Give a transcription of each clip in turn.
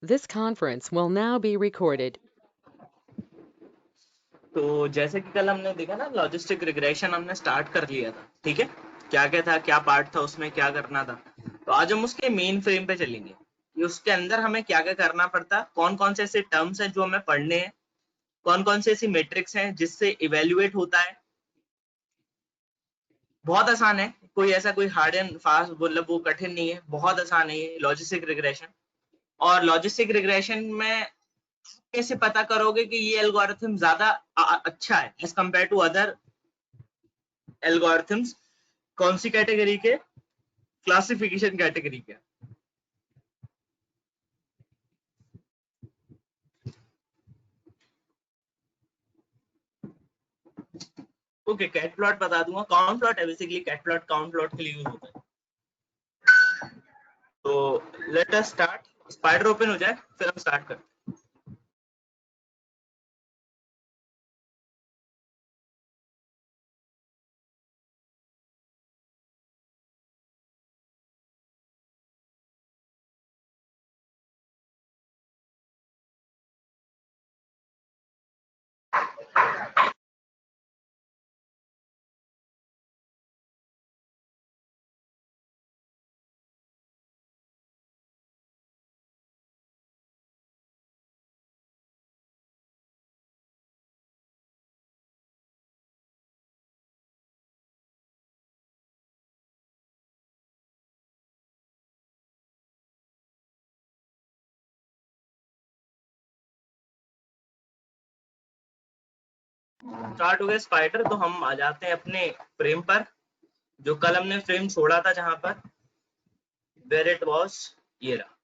This conference will now be recorded. तो जैसे कि कल हमने देखा ना, लॉजिस्टिक रिग्रेशन हमने स्टार्ट कर लिया था। ठीक है, क्या क्या था, क्या पार्ट था उसमें, क्या करना था। तो आज हम उसके मेन फ्रेम पे चलेंगे कि उसके अंदर हमें क्या क्या करना पड़ता, कौन कौन से ऐसे टर्म्स हैं जो हमें पढ़ने हैं, कौन कौन से ऐसी मेट्रिक्स हैं जिससे इवेल्युएट होता है। बहुत आसान है, कोई ऐसा कोई हार्ड एंड फास्ट मतलब वो कठिन नहीं है, बहुत आसान है ये लॉजिस्टिक रिग्रेशन। और लॉजिस्टिक रिग्रेशन में कैसे पता करोगे कि ये एल्गोरिथम ज्यादा अच्छा है as compare to other algorithms, कौन सी कैटेगरी के, क्लासिफिकेशन कैटेगरी के। ओके, कैट प्लॉट बता दूंगा, काउंट प्लॉट है basically, cat plot count plot के लिए यूज होता है। तो let us start, Spyder open हो जाए फिर हम स्टार्ट करते हैं। स्टार्ट हो गया स्पाइडर, तो हम आ जाते हैं अपने फ्रेम पर, जो कल हमने फ्रेम छोड़ा था, जहां पर वेयर इट वाज, ये रहा।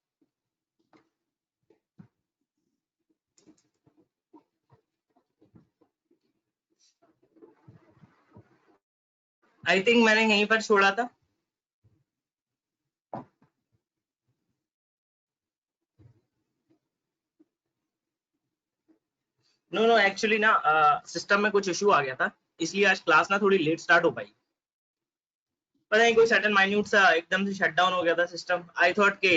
आई थिंक मैंने यहीं पर छोड़ा था। नो नो, एक्चुअली ना सिस्टम में कुछ इशू आ गया था, इसलिए आज क्लास ना थोड़ी लेट स्टार्ट हो पाई। पता नहीं कोई सडन माइन्यूट सा एकदम से शट डाउन हो गया था सिस्टम। आई थॉट के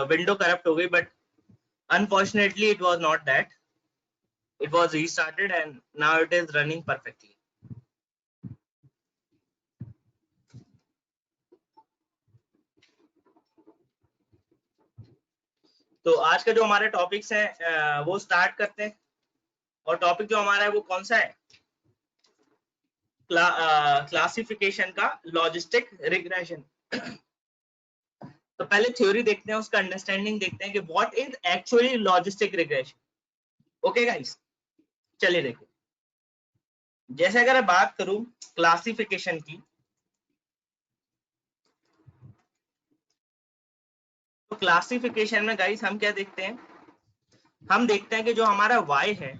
विंडो करप्ट हो गई, but unfortunately it was not that. It was restarted and now it is running perfectly. तो आज का जो हमारे टॉपिक्स हैं वो स्टार्ट करते हैं। और टॉपिक जो हमारा है वो कौन सा है, क्लासिफिकेशन का लॉजिस्टिक रिग्रेशन। तो पहले थ्योरी देखते हैं, उसका अंडरस्टैंडिंग देखते हैं कि what is actually logistic regression. Okay guys, चलिए देखो। जैसे अगर मैं बात करूं क्लासिफिकेशन की, तो क्लासिफिकेशन में गाइस हम क्या देखते हैं, हम देखते हैं कि जो हमारा y है,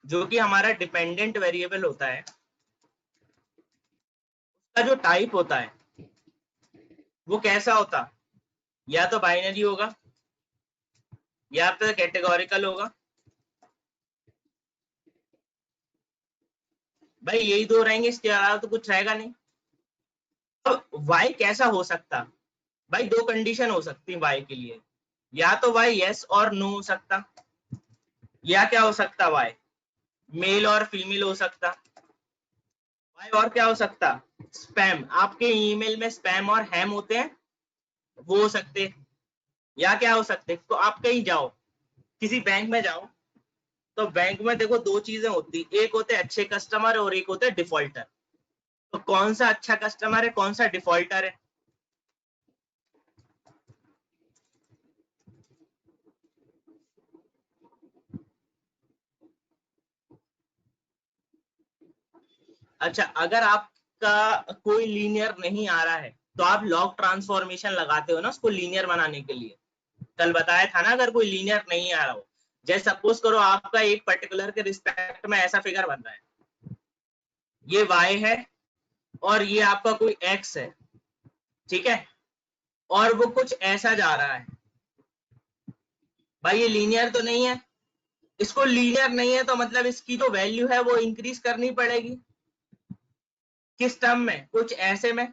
जो कि हमारा डिपेंडेंट वेरिएबल होता है, उसका जो टाइप होता है वो कैसा होता, या तो बाइनरी होगा या फिर कैटेगोरिकल होगा। भाई यही दो रहेंगे, इसके अलावा तो कुछ रहेगा नहीं। अब y कैसा हो सकता, भाई दो कंडीशन हो सकती है y के लिए, या तो y यस और नो हो सकता, या क्या हो सकता y मेल और फीमेल हो सकता, y और क्या हो सकता, स्पैम, आपके ईमेल में स्पैम और हैम होते हैं वो हो सकते, या क्या हो सकते। तो आप कहीं जाओ, किसी बैंक में जाओ, तो बैंक में देखो दो चीजें होती, एक होते अच्छे कस्टमर और एक होते डिफॉल्टर। तो कौन सा अच्छा कस्टमर है, कौन सा डिफॉल्टर है। अच्छा, अगर आपका कोई लीनियर नहीं आ रहा है तो आप लॉग ट्रांसफॉर्मेशन लगाते हो ना उसको लीनियर बनाने के लिए। कल बताया था ना, अगर कोई लीनियर नहीं आ रहा हो, जैसे सपोज करो आपका एक पर्टिकुलर के रिस्पेक्ट में ऐसा फिगर बन रहा है, ये y है और ये आपका कोई x है, ठीक है, और वो कुछ ऐसा जा रहा है, भाई ये लीनियर तो नहीं है। इसको लीनियर नहीं है तो मतलब इसकी जो वैल्यू है वो इंक्रीज करनी पड़ेगी, किस टर्म में, कुछ ऐसे में।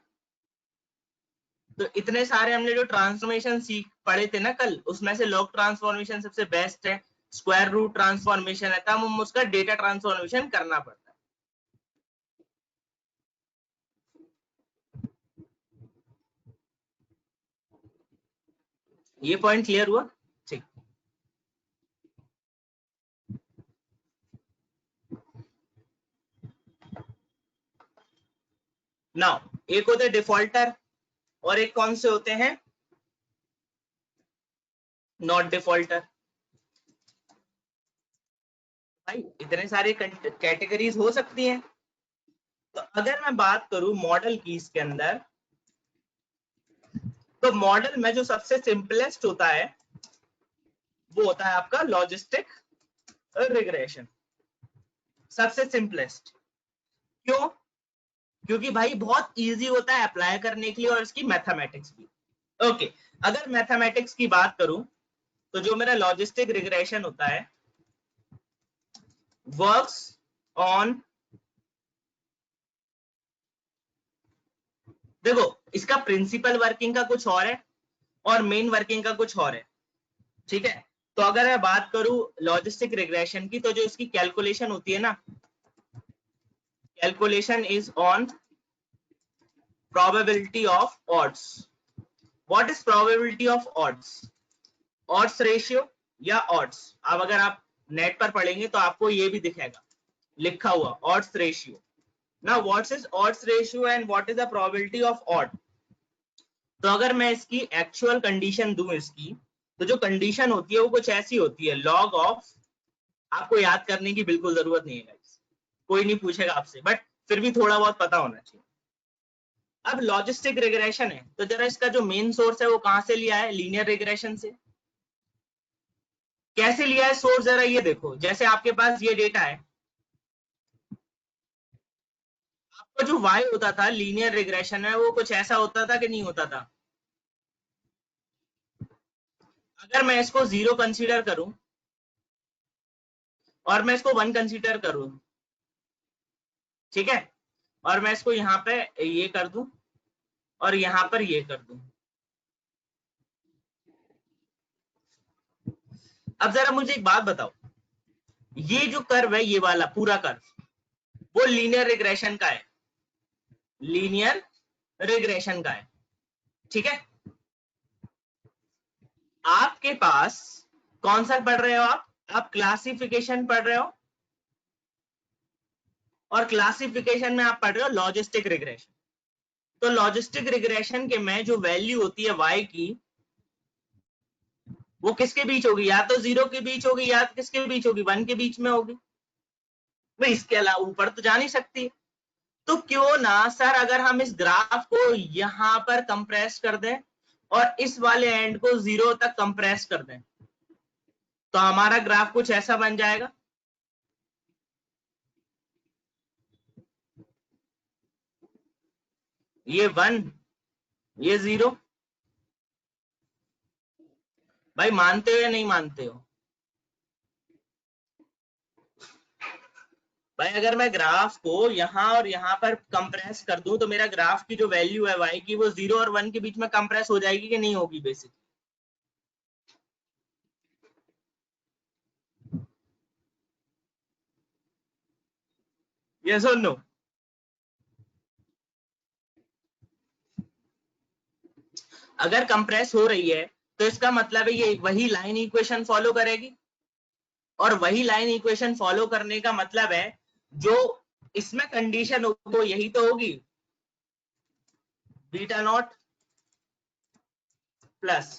तो इतने सारे हमने जो ट्रांसफॉर्मेशन सीख पढ़े थे ना कल, उसमें से लॉग ट्रांसफॉर्मेशन सबसे बेस्ट है, स्क्वायर रूट ट्रांसफॉर्मेशन है, तब हम उसका डेटा ट्रांसफॉर्मेशन करना पड़ता है। ये पॉइंट क्लियर हुआ? ठीक। नाउ एक होते हैं डिफॉल्टर और एक कौन से होते हैं? Not defaulter. भाई इतने सारे कैटेगरीज हो सकती हैं। तो अगर मैं बात करूं मॉडल कीज के अंदर, तो मॉडल में जो सबसे सिंपलेस्ट होता है वो होता है आपका लॉजिस्टिक रिग्रेशन, सबसे सिंपलेस्ट। क्यों? क्योंकि भाई बहुत इजी होता है अप्लाई करने के लिए और इसकी मैथमेटिक्स भी। ओके, अगर मैथमेटिक्स की बात करूं तो जो मेरा लॉजिस्टिक रिग्रेशन होता है वर्क्स ऑन, देखो इसका प्रिंसिपल वर्किंग का कुछ और है और मेन वर्किंग का कुछ और है, ठीक है। तो अगर मैं बात करूं लॉजिस्टिक रिग्रेशन की, तो जो इसकी कैलकुलेशन होती है ना, calculation is on probability of odds. What is probability of odds? Odds ratio या odds। अब अगर आप नेट पर पढ़ेंगे तो आपको ये भी दिखेगा लिखा हुआ odds ratio। Now what is odds ratio and what is the probability of odd? तो अगर मैं इसकी एक्चुअल कंडीशन दूं इसकी, तो जो कंडीशन होती है वो कुछ ऐसी होती है log ऑफ, आपको याद करने की बिल्कुल जरूरत नहीं है guys, कोई नहीं पूछेगा आपसे, बट फिर भी थोड़ा बहुत पता होना चाहिए। अब लॉजिस्टिक रिग्रेशन है तो जरा इसका जो मेन सोर्स है वो कहां से लिया है? लीनियर रिग्रेशन से। कैसे लिया है सोर्स, जरा ये देखो। जैसे आपके पास ये डेटा है, आपका जो y होता था लीनियर रिग्रेशन है वो कुछ ऐसा होता था कि नहीं होता था? अगर मैं इसको 0 कंसीडर करूं और मैं इसको 1 कंसीडर करूं, ठीक है, और मैं इसको यहाँ पे ये कर दूं और यहाँ पर ये कर दूं, अब जरा मुझे एक बात बताओ, ये जो कर्व है ये वाला पूरा कर्व वो लीनियर रिग्रेशन का है, लीनियर रिग्रेशन का है, ठीक है। आपके पास कौन सा पढ़ रहे हो आप क्लासिफिकेशन पढ़ रहे हो, और क्लासिफिकेशन में आप पढ़ रहे हो लॉजिस्टिक रिग्रेशन। तो लॉजिस्टिक रिग्रेशन के में जो वैल्यू होती है y की, वो किसके बीच होगी? या तो 0 के बीच होगी या किसके बीच होगी? 1 के बीच में होगी। भाई इसके अलावा ऊपर तो जा नहीं सकती। तो क्यों ना सर अगर हम इस ग्राफ को यहां पर कंप्रेस कर दें और इस वाले एंड को 0 तक कंप्रेस कर दें, तो हमारा ग्राफ कुछ ऐसा बन जाएगा। ये 1, ये 0। भाई मानते हो या नहीं मानते हो? भाई अगर मैं ग्राफ को यहाँ और यहाँ पर कंप्रेस कर दूं तो मेरा ग्राफ की जो वैल्यू है y की वो 0 और 1 के बीच में कंप्रेस हो जाएगी कि नहीं होगी बेसिकली? यस और नो? अगर कंप्रेस हो रही है तो इसका मतलब है ये वही लाइन इक्वेशन फॉलो करेगी, और वही लाइन इक्वेशन फॉलो करने का मतलब है जो इसमें कंडीशन हो तो यही तो होगी, beta naught plus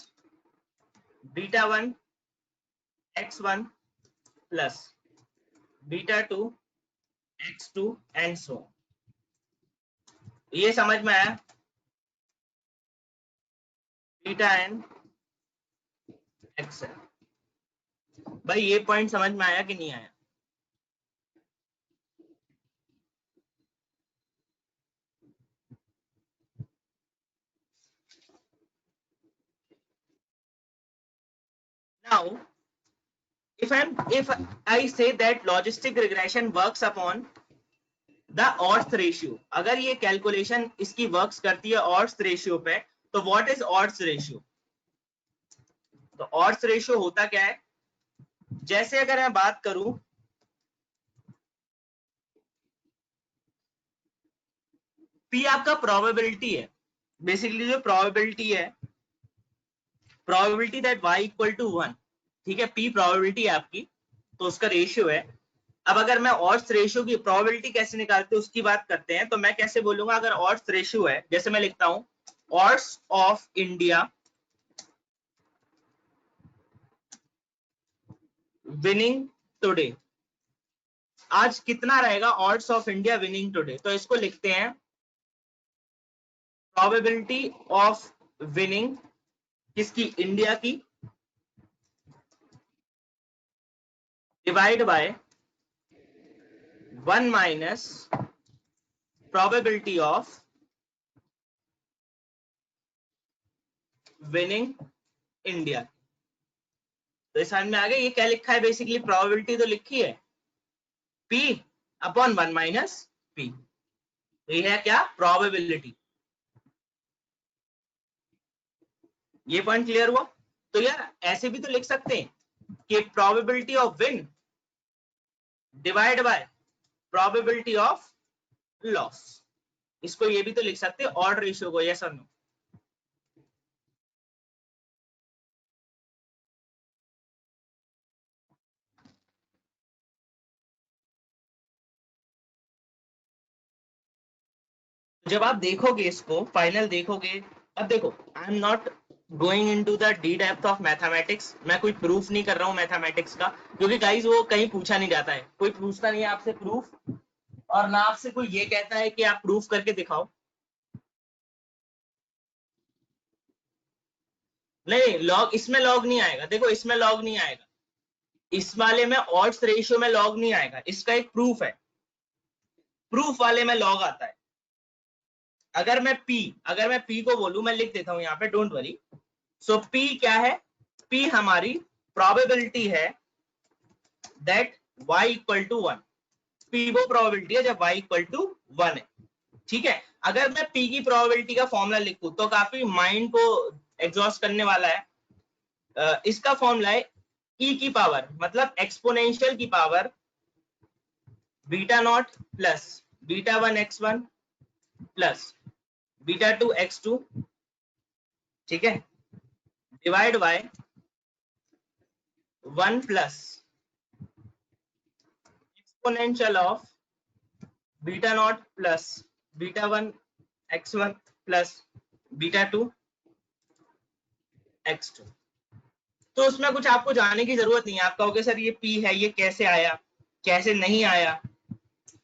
beta 1 x1 plus beta 2 x2 and so. ये समझ में आया? बीटा एन एक्स है। भाई ये पॉइंट समझ में आया कि नहीं आया? Now if I say that logistic regression works upon the odds ratio, अगर ये कैलकुलेशन इसकी वर्क्स करती है odds ratio पे, तो व्हाट इज ऑड्स रेशियो? तो ऑड्स रेशियो होता क्या है, जैसे अगर मैं बात करूं पी आपका प्रोबेबिलिटी है, बेसिकली जो प्रोबेबिलिटी है, probability that y equal to 1, ठीक है, p प्रोबेबिलिटी है आपकी, तो उसका रेशियो है। अब अगर मैं ऑड्स रेशियो की प्रोबेबिलिटी कैसे निकालते हैं उसकी बात करते हैं, तो मैं कैसे बोलूंगा, अगर ऑड्स रेशियो है, जैसे मैं लिखता हूं odds of India winning today, आज कितना रहेगा odds of India winning today, तो इसको लिखते हैं प्रोबेबिलिटी ऑफ विनिंग किसकी, इंडिया की, divide by 1 minus probability of winning India. तो इस समझ में आ गया ये क्या लिखा है, बेसिकली प्रोबेबिलिटी तो लिखी है P अपॉन 1 माइनस P, तो ये है क्या, प्रोबेबिलिटी। ये पॉइंट क्लियर हुआ? तो यार ऐसे भी तो लिख सकते हैं कि probability of win divide by probability of loss, इसको ये भी तो लिख सकते हैं ऑड रेशियो को, यस और नो? जब आप देखोगे इसको फाइनल देखोगे, अब देखो I am not going into the D depth of mathematics, मैं कोई प्रूफ नहीं कर रहा हूँ मैथमेटिक्स का, क्योंकि गाइस वो कहीं पूछा नहीं जाता है, कोई पूछता नहीं है आपसे प्रूफ, और ना आपसे कोई ये कहता है कि आप प्रूफ करके दिखाओ। नहीं लॉग, इसमें लॉग नहीं आएगा, देखो इसमें लॉग नहीं आएगा, इस वाले में ऑड्स रेशियो में लॉग नहीं आएगा, इसका एक प्रूफ है, प्रूफ वाले में लॉग आता है। अगर मैं P को बोलूं, मैं लिख देता हूं यहाँ पे, डोंट वरी। सो P क्या है, P हमारी प्रोबेबिलिटी है that y equal to 1, P वो प्रोबेबिलिटी है जब y इक्वल टू 1 है, ठीक है। अगर मैं P की प्रोबेबिलिटी का फॉर्मूला लिखूं तो काफी माइंड को एग्जॉस्ट करने वाला है। इसका फॉर्मूला है e की पावर, मतलब एक्सपोनेंशियल की power beta naught plus beta 1 x1 plus beta 2 x2, ठीक है, divide by 1 plus exponential of beta naught plus beta 1 x1 plus beta 2 x2। तो उसमें कुछ आपको जानने की जरूरत नहीं है, आप कहोगे सर ये P है, ये कैसे आया, कैसे नहीं आया,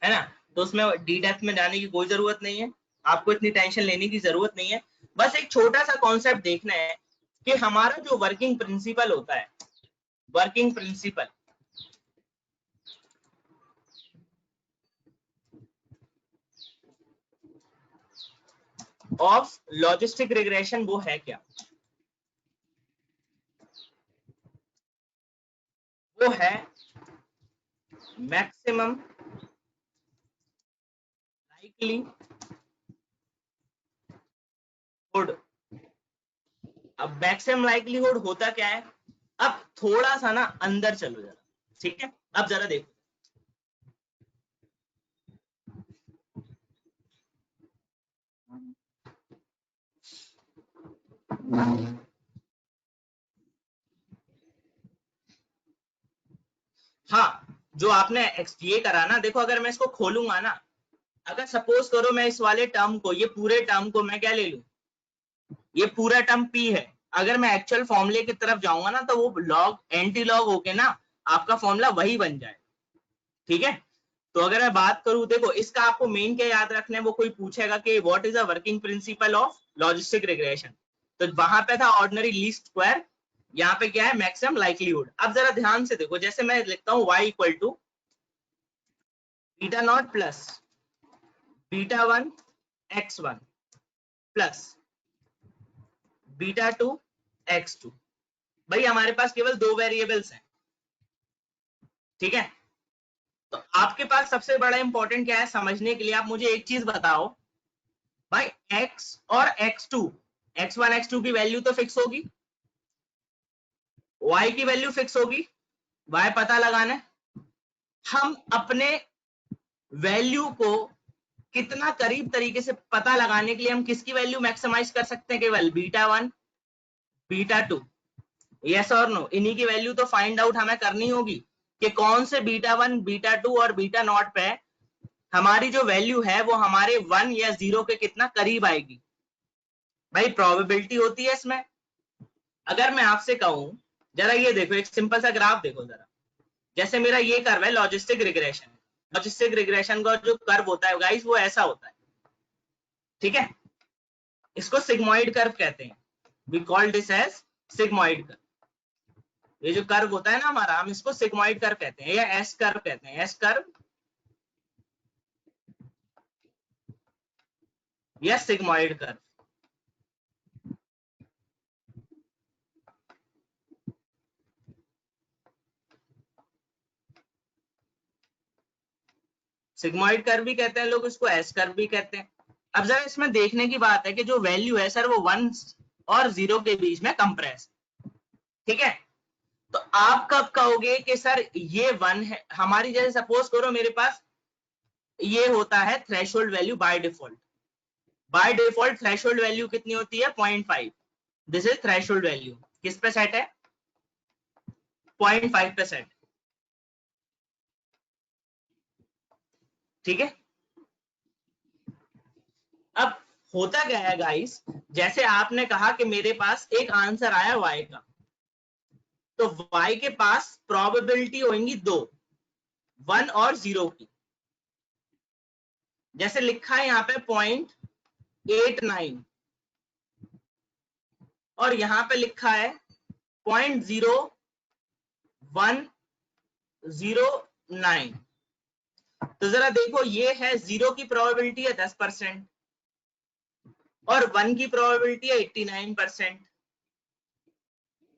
है ना, तो उसमें डी डेप्थ में जाने की कोई जरूरत नहीं है, आपको इतनी टेंशन लेने की जरूरत नहीं है। बस एक छोटा सा कॉन्सेप्ट देखना है कि हमारा जो वर्किंग प्रिंसिपल होता है, working principle of logistic regression वो है क्या, वो है मैक्सिमम लाइक्लीहुड। अब मैक्सिमम लाइक्लीहुड होता क्या है, अब थोड़ा सा ना अंदर चलो जरा, ठीक है, अब जरा देखो, हाँ जो आपने ये करा ना, देखो अगर मैं इसको खोलूंगा ना, अगर सपोज करो मैं इस वाले टर्म को, ये पूरे टर्म को मैं क्या ले लूं, ये पूरा टर्म P है, अगर मैं एक्चुअल फॉर्मूले की तरफ जाऊंगा ना तो वो लॉग एंटी लॉग होके ना आपका फॉर्मूला वही बन जाए, ठीक है। तो अगर मैं बात करूं, देखो इसका आपको मेन क्या याद रखना है, वो कोई पूछेगा कि what is the working principle of logistic regression, तो वहां पे था ऑर्डिनरी लीस्ट स्क्वायर, यहाँ पे क्या है मैक्सिमम लाइक्लीहुड। अब जरा ध्यान से देखो, जैसे मैं लिखता हूँ y equal to beta naught plus beta 1 x1 plus beta 2 x2, भाई हमारे पास केवल दो वेरिएबल्स हैं, ठीक है। तो आपके पास सबसे बड़ा इंपॉर्टेंट क्या है समझने के लिए, आप मुझे एक चीज बताओ भाई, x और x2 x1 x2 की वैल्यू तो फिक्स होगी, y की वैल्यू फिक्स होगी, y पता लगाना है। हम अपने वैल्यू को कितना करीब तरीके से पता लगाने के लिए हम किसकी वैल्यू मैक्सिमाइज कर सकते हैं? केवल β1 β2, यस और नो, इन्हीं की वैल्यू तो फाइंड आउट हमें करनी होगी कि कौन से β1 β2 और β0 पे हमारी जो वैल्यू है वो हमारे 1 या 0 के कितना करीब आएगी। भाई प्रोबेबिलिटी होती है इसमें। अगर मैं आपसे कहूं जरा ये देखो, एक सिंपल सा ग्राफ देखो जरा, जैसे मेरा ये कर्व है लॉजिस्टिक रिग्रेशन, लॉजिस्टिक रिग्रेशन का जो कर्व होता है गाइस वो ऐसा होता है, ठीक है, इसको सिग्मोइड कर्व कहते हैं, we call this as sigmoid curve. ये जो कर्व होता है ना हमारा, हम इसको सिग्मोइड कर्व कहते हैं या एस कर्व कहते हैं, एस कर्व या सिग्मोइड कर्व। सिग्मोइड कर्व भी कहते हैं लोग, इसको एस कर्व भी कहते हैं। अब जरा इसमें देखने की बात है कि जो वैल्यू है सर वो 1 और 0 के बीच में कंप्रेस, ठीक है। तो आप कब कहोगे कि सर ये 1 है हमारी, जैसे सपोज करो मेरे पास ये होता है threshold value by default, by default threshold value कितनी होती है? 0.5, दिस इज थ्रेशोल्ड वैल्यू, किस पे सेट है? 0.5 पे सेट, ठीक है। अब होता क्या है गाइस, जैसे आपने कहा कि मेरे पास एक आंसर आया y का, तो y के पास प्रोबेबिलिटी होंगी दो, 1 और 0 की। जैसे लिखा है यहाँ पे 0.89 और यहाँ पे लिखा है 0.0109। तो जरा देखो, ये है 0 की प्रोबेबिलिटी है 10% और 1 की प्रोबेबिलिटी है 89%।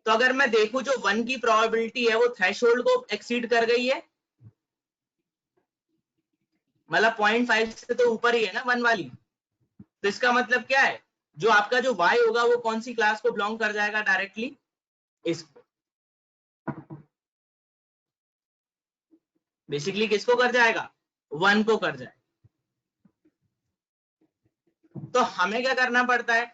तो अगर मैं देखूं जो 1 की प्रोबेबिलिटी है वो थ्रेशोल्ड को एक्सीड कर गई है, मतलब 0.5 से तो ऊपर ही है ना 1 वाली, तो इसका मतलब क्या है, जो आपका जो y होगा वो कौन सी क्लास को बिलोंग कर जाएगा? डायरेक्टली इसको, बेसिकली किसको कर जाएगा? 1 को कर जाएगा। तो हमें क्या करना पड़ता है,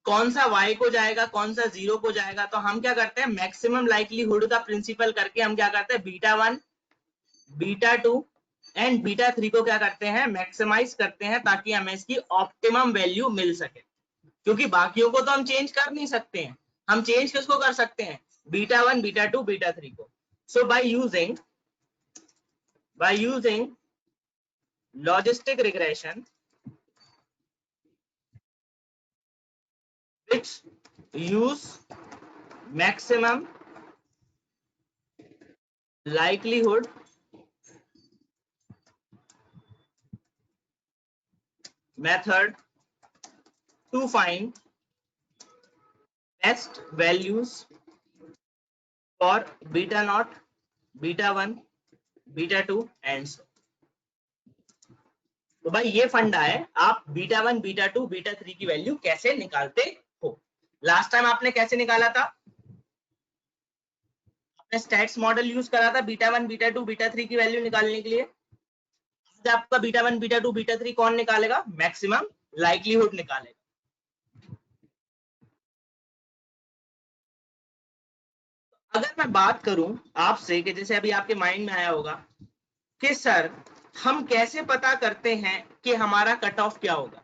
कौन सा y को जाएगा कौन सा 0 को जाएगा? तो हम क्या करते हैं, मैक्सिमम लाइकलीहुड का प्रिंसिपल करके हम क्या करते हैं, β1 β2 एंड β3 को क्या करते हैं, मैक्सिमाइज करते हैं ताकि हमें इसकी ऑप्टिमम वैल्यू मिल सके। क्योंकि बाकियों को तो हम चेंज कर नहीं सकते हैं, हम चेंज किसको कर सकते हैं? β1 β2 β3 को। So by using logistic regression which use maximum likelihood method to find best values for β0 β1 β2 and so। तो भाई ये फंडा है, आप β1 β2 β3 की वैल्यू कैसे निकालते हो। लास्ट टाइम आपने कैसे निकाला था? आपने स्टैट्स मॉडल यूज करा था β1 β2 β3 की वैल्यू निकालने के लिए। आज आपका β1 β2 β3 कौन निकालेगा? मैक्सिमम लाइक्लीहुड निकालेगा। अगर मैं बात करूं आपसे कि जैसे अभी आपके माइंड में आया होगा कि सर हम कैसे पता करते हैं कि हमारा कट ऑफ क्या होगा?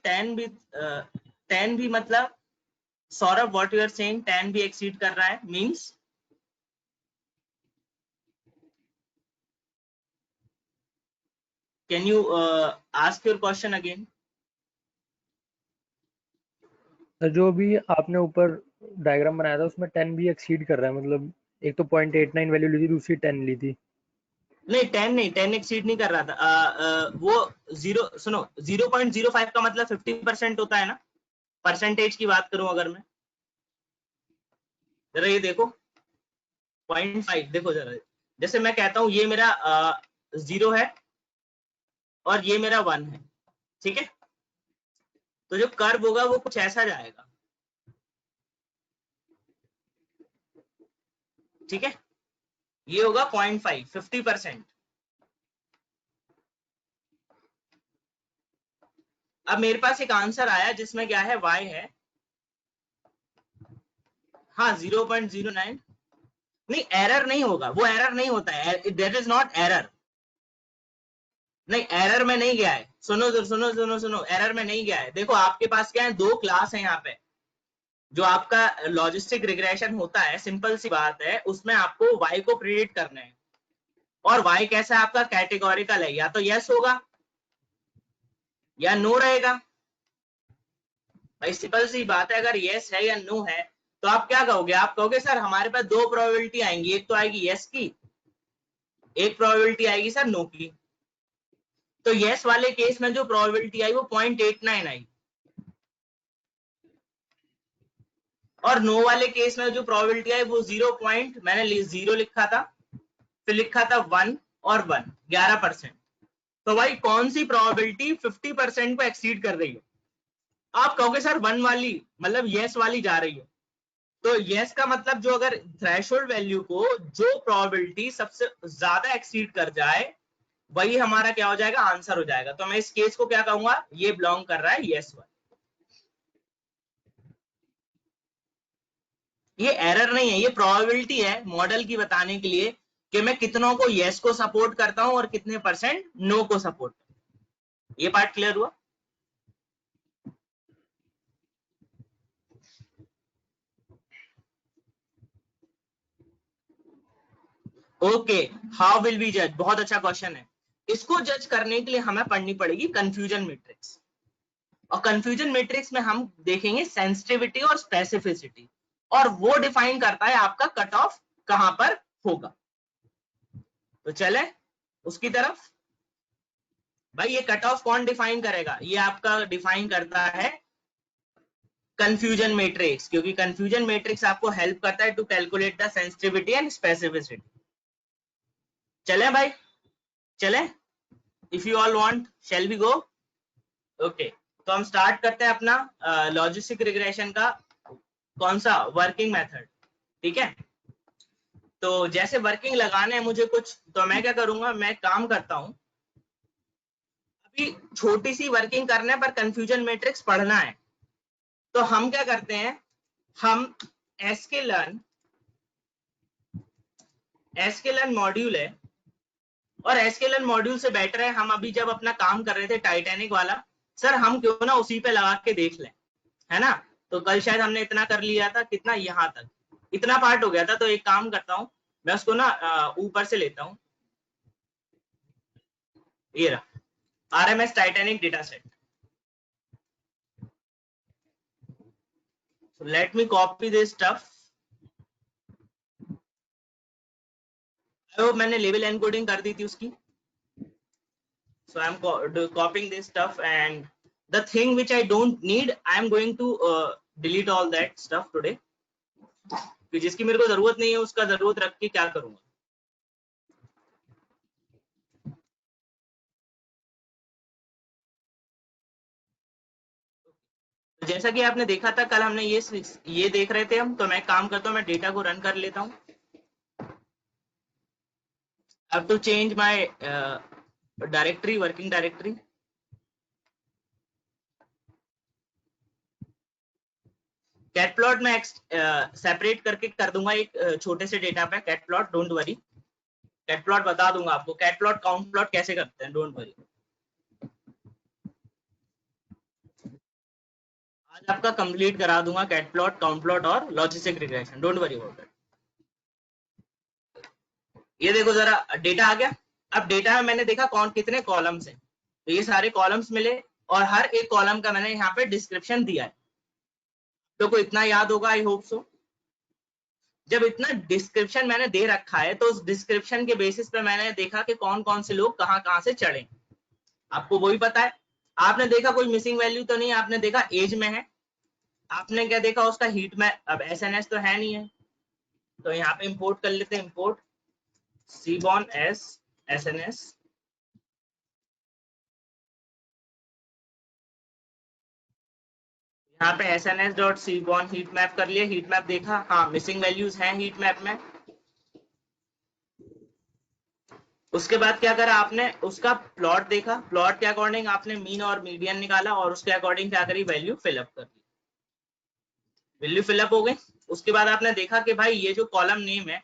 टेन भी मतलब Saurabh what you are saying, 10 भी एक्सीड कर रहा है means? Can you ask your question again? जो भी आपने ऊपर डायग्राम बनाया था उसमें 10 भी एक्सीड कर रहा है, मतलब एक तो 0.89 वैल्यू ली थी, दूसरी 10 ली थी। नहीं 10 नहीं, 10 एक्सीड नहीं कर रहा था। वो 0.05 का मतलब 50% होता है ना, परसेंटेज की बात करूं अगर मैं, जरा ये देखो 0.5 देखो जरा, जैसे मैं कहता हूं ये मेरा 0 है और ये मेरा 1 है, ठीक है। तो जो कर्व होगा वो कुछ ऐसा जाएगा, ठीक है। ये होगा 0.5, 50%। अब मेरे पास एक आंसर आया जिसमें क्या है, y है, हाँ 0.09। नहीं, एरर नहीं होगा, वो एरर नहीं होता है, दैट इज नॉट एरर। नहीं, एरर में नहीं गया है, सुनो सुनो सुनो सुनो, एरर में नहीं गया है। देखो आपके पास क्या है, 2 क्लास है यहाँ पे। जो आपका लॉजिस्टिक रिग्रेशन होता है, सिंपल सी बात है, उसमें आपको y को प्रिडिक्ट करना है, और y कैसा है आपका, कैटेगोरिकल है, या तो यस होगा या नो रहेगा। भाई सिंपल सी बात है, अगर यस है या नो है तो आप क्या कहोगे, आप कहोगे सर हमारे पास 2 प्रोबेबिलिटी आएंगी, एक तो आएगी यस की, एक प्रोबेबिलिटी आएगी सर नो की। तो यस वाले केस में जो प्रोबेबिलिटी आई वो 0.89 आई, और नो वाले केस में जो प्रोबेबिलिटी आई वो 0 मैंने 0 लिखा था, फिर लिखा था 1 और 1, 11%। तो भाई कौन सी प्रोबेबिलिटी 50% को एक्सीड कर रही है? आप कहोगे सर 1 वाली, मतलब यस वाली जा रही है। तो यस का मतलब जो अगर थ्रेशोल्ड वैल्यू को जो प्रोबेबिलिटी सबसे ज्यादा एक्सीड कर जाए वही हमारा क्या हो जाएगा, आंसर हो जाएगा। तो मैं इस केस को क्या कहूंगा, ये बिलोंग कर रहा है यस वाला। ये एरर नहीं है, ये प्रोबेबिलिटी है मॉडल की बताने के लिए कि मैं कितनों को यस को सपोर्ट करता हूं और कितने % नो को सपोर्ट करता हूं। ये पार्ट क्लियर हुआ? ओके, हाउ विल बी जज, बहुत अच्छा क्वेश्चन है। इसको जज करने के लिए हमें पढ़नी पड़ेगी कंफ्यूजन मैट्रिक्स, और कंफ्यूजन मैट्रिक्स में हम देखेंगे सेंसिटिविटी और स्पेसिफिसिटी, और वो डिफाइन करता है आपका कट ऑफ कहां पर होगा। तो चले उसकी तरफ। भाई ये कट ऑफ कौन डिफाइन करेगा, ये आपका डिफाइन करता है कंफ्यूजन मैट्रिक्स, क्योंकि कंफ्यूजन मैट्रिक्स आपको हेल्प करता है to calculate the sensitivity and specificity. चले भाई, चले, if you all want shall we go. Okay, तो हम स्टार्ट करते हैं अपना लॉजिस्टिक रिग्रेशन का कौन सा वर्किंग मेथड, ठीक है। तो जैसे वर्किंग लगाने हैं मुझे कुछ, तो मैं क्या करूंगा, मैं काम करता हूं, अभी छोटी सी वर्किंग करने पर कंफ्यूजन मैट्रिक्स पढ़ना है। तो हम क्या करते हैं, हम sklearn मॉड्यूल है, और sklearn मॉड्यूल से बेटर है, हम अभी जब अपना काम कर रहे थे टाइटैनिक वाला, सर हम क्यों ना उसी पे लगा के देख लें, है ना। तो कल शायद हमने इतना कर लिया था, कितना, यहाँ तक इतना पार्ट हो गया था। तो एक काम करता हूँ, मैं उसको ना ऊपर से लेता हूँ, ये रहा RMS Titanic data set. So let me copy this stuff. मैंने लेवल एनकोडिंग कर दी थी उसकी। So I'm copying this stuff, and the thing which I don't need, I'm going to delete all that stuff today. कि जिसकी मेरे को जरूरत नहीं है उसका जरूरत रख के क्या करूंगा। जैसा कि आपने देखा था कल हमने ये देख रहे थे हम, तो मैं काम करता हूँ, मैं डेटा को रन कर लेता हूँ। अब to change my directory, working directory. Cat plot में सेपरेट करके कर दूंगा एक छोटे से डेटा पे cat plot, don't worry. Cat plot बता दूंगा आपको, कैट प्लॉट काउंट प्लॉट कैसे करते हैं, डोंट वरी। आज आपका कंप्लीट करा दूंगा कैट प्लॉट, काउंट प्लॉट और logistic regression, don't worry about it. ये देखो जरा डेटा आ गया। अब डेटा में मैंने देखा कौन कितने कॉलम्स हैं, तो ये सारे कॉलम्स मिले, और हर एक कॉलम का मैंने यहाँ पे डिस्क्रिप्शन दिया है। तो को इतना याद होगा, आई होप सो। जब इतना डिस्क्रिप्शन मैंने दे रखा है तो उस डिस्क्रिप्शन के बेसिस पे मैंने देखा कि कौन कौन से लोग कहाँ कहाँ से चढ़े, आपको वही पता है। आपने देखा कोई मिसिंग वैल्यू तो नहीं, आपने देखा एज में है, आपने क्या देखा उसका हीट में, अब एसएनएस तो है नहीं है, तो यहाँ पे इंपोर्ट कर लेते हैं, इंपोर्ट सीबॉर्न एस एसएनएस, यहाँ पे SNS.seaborn हीट मैप कर लिया, हीट मैप देखा, हाँ मिसिंग वैल्यूज हैं हीट मैप में। उसके बाद क्या करा आपने, उसका प्लॉट देखा, प्लॉट के अकॉर्डिंग आपने मीन और मीडियन निकाला और उसके अकॉर्डिंग क्या करी, वैल्यू फिलअप कर दी, वैल्यू फिलअप हो गई। उसके बाद आपने देखा कि भाई ये जो कॉलम नेम है,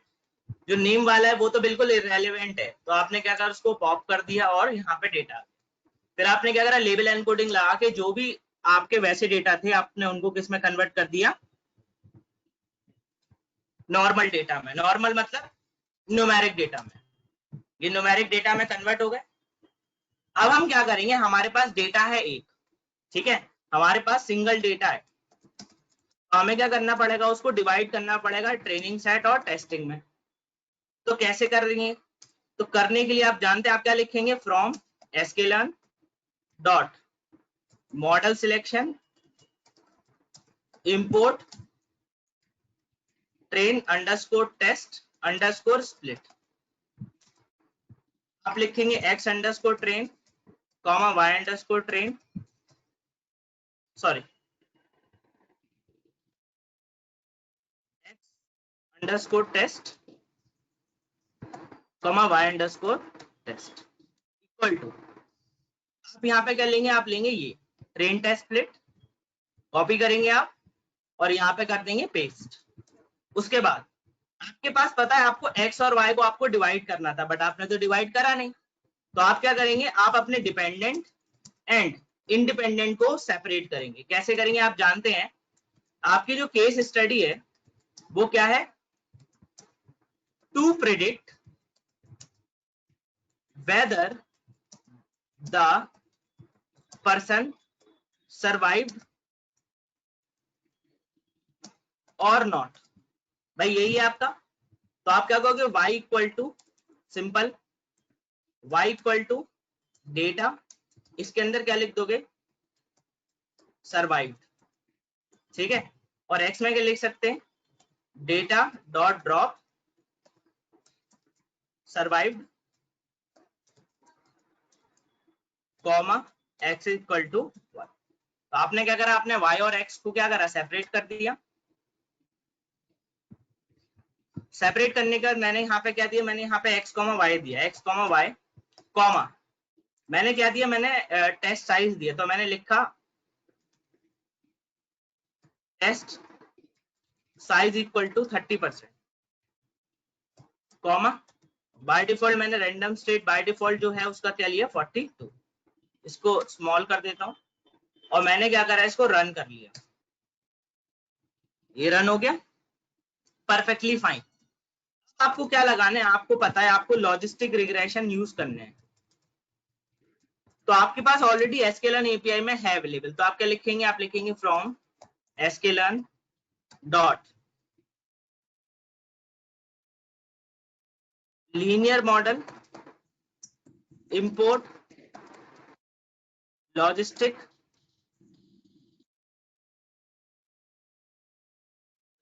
जो नेम वाला है वो तो बिल्कुल इररेलेवेंट है, तो आपने क्या करा, उसको पॉप कर दिया और यहाँ पे डेटा। फिर आपने क्या करा, लेबल एनकोडिंग लगा के जो भी आपके वैसे डेटा थे आपने उनको किस में कन्वर्ट कर दिया, नॉर्मल डेटा में। नॉर्मल मतलब न्यूमेरिक डेटा में, ये न्यूमेरिक डेटा में कन्वर्ट हो गए। अब हम क्या करेंगे, हमारे पास डेटा है एक, ठीक है, हमारे पास सिंगल डेटा है, तो हमें क्या करना पड़ेगा, उसको डिवाइड करना पड़ेगा ट्रेनिंग सेट और टेस्टिंग में। तो कैसे कर रही है, तो करने के लिए आप जानते हैं आप क्या लिखेंगे, from sklearn dot model selection import train underscore test underscore split. आप लिखेंगे x underscore train comma y underscore train, sorry x underscore test comma y underscore test equal to, आप यहाँ पे क्या लेंगे, आप लेंगे ये ट्रेन टेस्ट स्प्लिट, कॉपी करेंगे आप और यहाँ पे कर देंगे पेस्ट। उसके बाद आपके पास पता है आपको x और y को आपको डिवाइड करना था, बट आपने तो डिवाइड करा नहीं, तो आप क्या करेंगे, आप अपने डिपेंडेंट एंड इंडिपेंडेंट को सेपरेट करेंगे। कैसे करेंगे आप जानते हैं, आपकी जो केस स्टडी है वो क्या है, to predict whether the person survived or not, भाई यही है आपका। तो आप क्या कहोगे, y equal to simple, y equal to data, इसके अंदर क्या लिख दोगे, सर्वाइव्ड, ठीक है, और x में क्या लिख सकते हैं, data dot drop survived comma x equal to 1। तो आपने क्या करा, आपने y और x को क्या करा, सेपरेट कर दिया। सेपरेट करने का मैंने यहाँ पे क्या दिया, मैंने यहाँ पे x कॉमा y दिया, x कॉमा y कॉमा मैंने क्या दिया, मैंने टेस्ट साइज दिया, तो मैंने लिखा test size equal to 30%, comma by default मैंने रैंडम स्टेट बाय डिफॉल्ट जो है उसका क्या लिया 42। इसको स्मॉल कर देता हूं और मैंने क्या करा, इसको रन कर लिया, ये रन हो गया, परफेक्टली फाइन। आपको क्या लगाने हैं, आपको पता है आपको लॉजिस्टिक रिग्रेशन यूज करने हैं, तो आपके पास ऑलरेडी sklearn API में है अवेलेबल, तो आप क्या लिखेंगे, आप लिखेंगे from sklearn dot linear model import logistic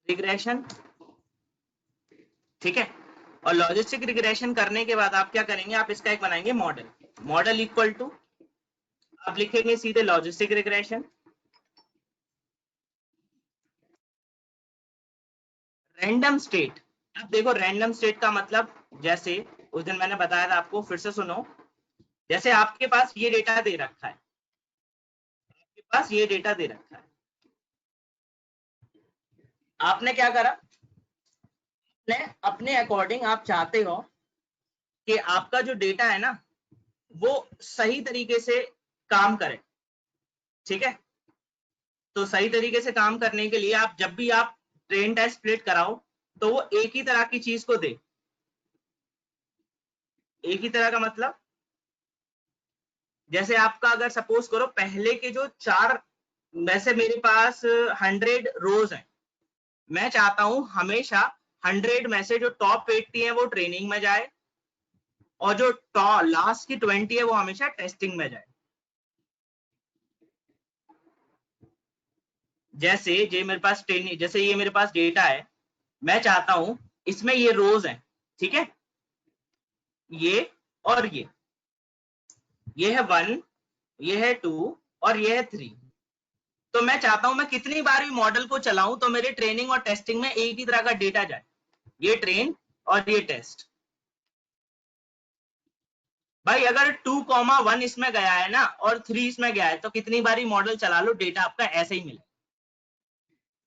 regression, ठीक है, और लॉजिस्टिक रिग्रेशन करने के बाद आप क्या करेंगे, आप इसका एक बनाएंगे मॉडल, मॉडल इक्वल टू आप लिखेंगे सीधे लॉजिस्टिक रिग्रेशन रैंडम स्टेट। अब देखो रैंडम स्टेट का मतलब, जैसे उस दिन मैंने बताया था आपको, फिर से सुनो, जैसे आपके पास ये डेटा दे रखा है, आपके पास ये डेटा दे रखा है, आपने क्या करा, आपने अपने अकॉर्डिंग आप चाहते हो कि आपका जो डेटा है ना वो सही तरीके से काम करे, ठीक है, तो सही तरीके से काम करने के लिए आप जब भी आप ट्रेन टेस्ट स्प्लिट कराओ तो वो एक ही तरह की चीज को दे। एक ही तरह का मतलब, जैसे आपका अगर सपोज करो पहले के जो 4, वैसे मेरे पास 100 रोज हैं, मैं चाहता हूं हमेशा 100 में से जो टॉप 80 है वो ट्रेनिंग में जाए और जो लास्ट की 20 है वो हमेशा टेस्टिंग में जाए। जैसे ये मेरे पास ट्रेनिंग, जैसे ये मेरे पास डेटा है, मैं चाहता हूं इसमें ये रोज हैं, ठीक है, ये और ये है 1, ये है 2 और ये है 3, तो मैं चाहता हूं मैं कितनी बार भी मॉडल को चलाऊं तो मेरे ट्रेनिंग और टेस्टिंग में एक ही तरह का डेटा जाए, ये ट्रेन और ये टेस्ट। भाई अगर 2,1 इसमें गया है ना और 3 इसमें गया है तो कितनी बारी मॉडल चला लो डेटा आपका ऐसे ही मिले,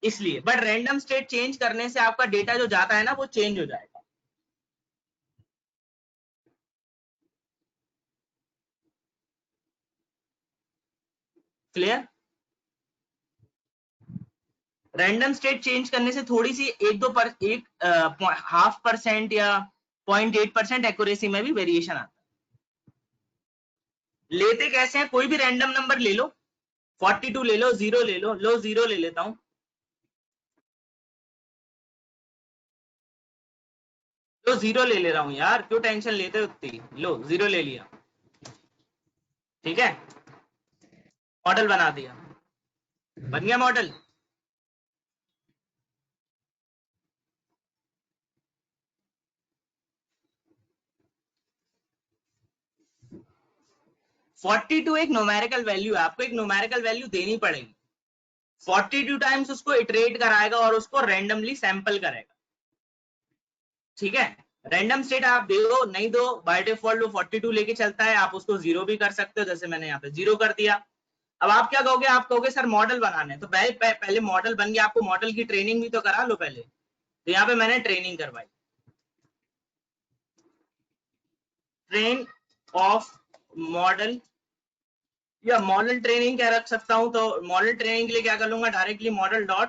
इसलिए। बट रैंडम स्टेट चेंज करने से आपका डेटा जो जाता है ना वो चेंज हो जाएगा। क्लियर? रैंडम स्टेट चेंज करने से थोड़ी सी 0.5% या 0.8% एक्यूरेसी में भी वेरिएशन आता है। लेते कैसे हैं, कोई भी रैंडम नंबर ले लो, 42 ले लो, 0 ले लो, 0 ले लेता हूं, लो 0 ले ले रहा हूं यार, क्यों टेंशन लेते हो उतनी, लो 0 ले लिया, ठीक है, मॉडल बना दिया, बन गया मॉडल। फोर्टी टू एक न्यूमेरिकल वैल्यू है, आपको एक न्यूमेरिकल वैल्यू देनी पड़ेगी, 42 टाइम्स उसको इटरेट कराएगा और उसको रैंडमली सैंपल करेगा, ठीक है। रैंडम स्टेट आप दो नहीं दो, बाय डिफॉल्ट वो 42 लेके चलता है, आप उसको 0 भी कर सकते हो, जैसे मैंने यहाँ पे 0 कर दिया। अब आप क्या कहोगे, आप कहोगे सर मॉडल बनाने, तो पहले मॉडल बन गया, आपको मॉडल की ट्रेनिंग भी तो करा लो पहले, तो यहाँ पे मैंने ट्रेनिंग करवाई, ट्रेन ऑफ मॉडल, या मॉडल ट्रेनिंग क्या रख सकता हूं, तो मॉडल ट्रेनिंग के लिए क्या कर लूंगा, डायरेक्टली मॉडल डॉट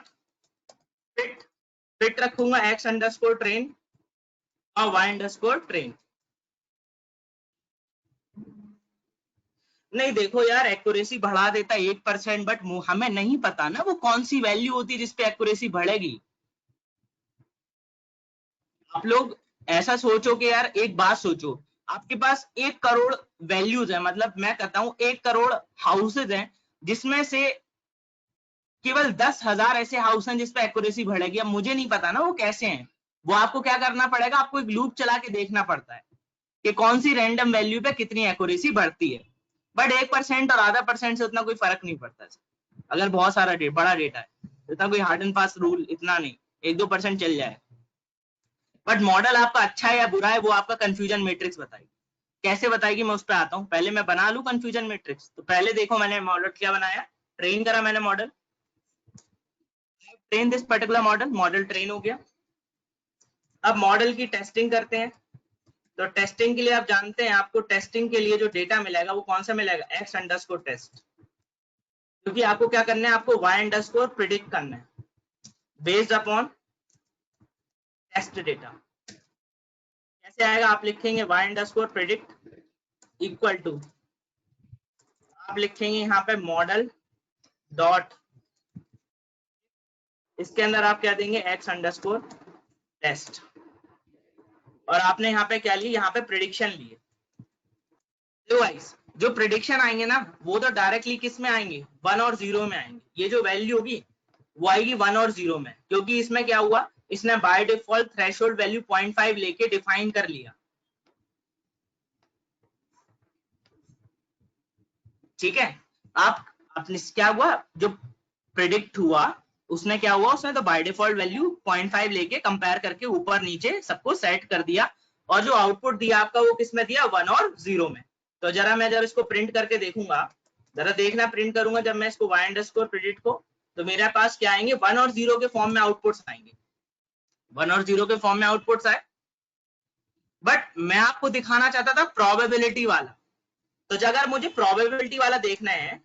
फिट रखूंगा x_train और y_train। नहीं देखो यार, एक्यूरेसी बढ़ा देता है 8%, बट हमें नहीं पता ना वो कौन सी वैल्यू होती है जिसपे एक्यूरेसी बढ़ेगी। आप लोग ऐसा सोचो कि यार, एक बात सोचो, आपके पास 1 करोड़ वैल्यूज है, मतलब मैं कहता हूं 1 करोड़ हाउसेज हैं, जिसमें से केवल 10,000 ऐसे हाउस हैं जिसपे एक्यूरेसी बढ़ेगी। अब मुझे नहीं पता ना वो कैसे हैं, वो आपको क्या करना पड़ेगा, आपको एक लूप चला के देखना पड़ता है कि कौन सी रैंडम वैल्यू पे कितनी एक्यूरेसी बढ़ती है। बट 1% और आधा % से उतना कोई फर्क नहीं पड़ता है, अगर बहुत सारा बड़ा डेटा है, इतना कोई हार्ड एंड फास्ट रूल इतना नहीं, 1-2% चल जाए। बट मॉडल आपका अच्छा है या बुरा है वो आपका कंफ्यूजन मैट्रिक्स बताएगी। कैसे बताएगी, मैं उस पर आता हूँ, पहले मैं बना लूं कंफ्यूजन मैट्रिक्स। तो पहले देखो मैंने मॉडल क्या बनाया, ट्रेन करा मैंने model, train this particular model, model train हो गया। अब मॉडल की टेस्टिंग करते हैं, तो टेस्टिंग के लिए आप जानते हैं, आपको टेस्टिंग के लिए जो डेटा मिलेगा वो कौन सा मिलेगा, x_test, क्योंकि आपको क्या करना है, आपको y_ प्रिडिक्ट करना है बेस्ड अपॉन टेस्ट डेटा। कैसे आएगा, आप लिखेंगे y_ प्रिडिक्ट इक्वल टू, आप लिखेंगे यहाँ पे मॉडल डॉट, इसके अंदर आप क्या देंगे, x_test, और आपने यहाँ पे क्या लिया, यहाँ पे प्रिडिक्शन लिए। तो गाइस जो प्रिडिक्शन आएंगे ना वो तो डायरेक्टली किस में आएंगे, 1 और 0 में आएंगे। ये जो वैल्यू होगी वो आएगी 1 और 0 में, क्योंकि इसमें क्या हुआ, इसने बाय डिफॉल्ट थ्रेशोल्ड वैल्यू 0.5 लेके डिफाइन कर लिया, ठीक है। आप आपने क्या हुआ, जो प्रिडिक्ट हुआ उसने क्या हुआ, उसने तो बाय डिफॉल्ट वैल्यू 0.5 लेके कंपेयर करके ऊपर नीचे सबको सेट कर दिया, और जो आउटपुट दिया आपका वो किसमें दिया, 1 और 0 में। तो जरा मैं जब इसको प्रिंट करके देखूंगा, जरा देखना, प्रिंट करूंगा जब मैं इसको y_predict को, तो मेरे पास क्या आएंगे, 1 और 0 के फॉर्म में आउटपुट्स आएंगे, 1 और 0 के फॉर्म में आउटपुट्स आए। बट मैं आपको दिखाना चाहता था प्रोबेबिलिटी वाला, तो अगर मुझे प्रोबेबिलिटी वाला देखना है,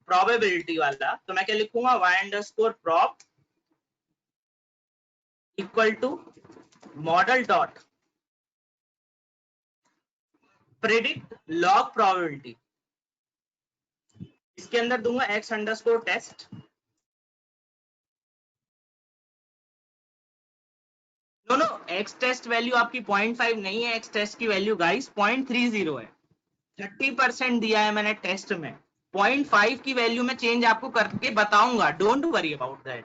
प्रोबेबिलिटी वाला, तो मैं क्या लिखूंगा, y_prob equal to model dot predict log probability, इसके अंदर दूंगा x_test, no x test value आपकी 0.5 नहीं है, x टेस्ट की वैल्यू गाइस 0.30 है, 30% दिया है मैंने टेस्ट में, 0.5 की वैल्यू में चेंज आपको करके बताऊंगा, डोंट वरी अबाउट दैट।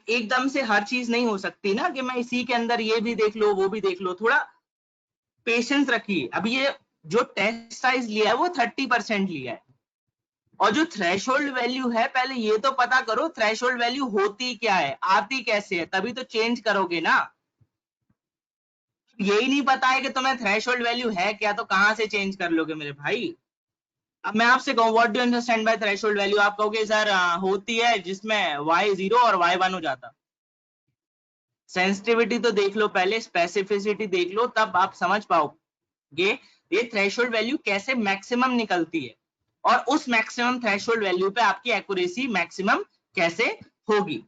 एकदम से हर चीज नहीं हो सकती ना कि मैं इसी के अंदर ये भी देख लो वो भी देख लो, थोड़ा पेशेंस रखिए। अभी ये जो टेस्ट साइज लिया है वो 30% लिया है, और जो थ्रेशोल्ड वैल्यू है, पहले ये तो पता करो थ्रेशोल्ड वैल्यू होती क्या है, आती कैसे है, तभी तो चेंज करोगे ना। यही नहीं पता है कि तुम्हें थ्रेशोल्ड वैल्यू है क्या, तो कहां से चेंज कर लोगे मेरे भाई। अब मैं आपसे कहूँ what do understand by threshold value, आप कहोगे सर होती है जिसमें y 0 और y 1 हो जाता। सेंसिटिविटी तो देख लो पहले, स्पेसिफिसिटी देख लो, तब आप समझ पाओगे ये थ्रेशोल्ड वैल्यू कैसे मैक्सिमम निकलती है, और उस मैक्सिमम थ्रेशोल्ड वैल्यू पे आपकी एक्यूरेसी मैक्सिमम कैसे होगी।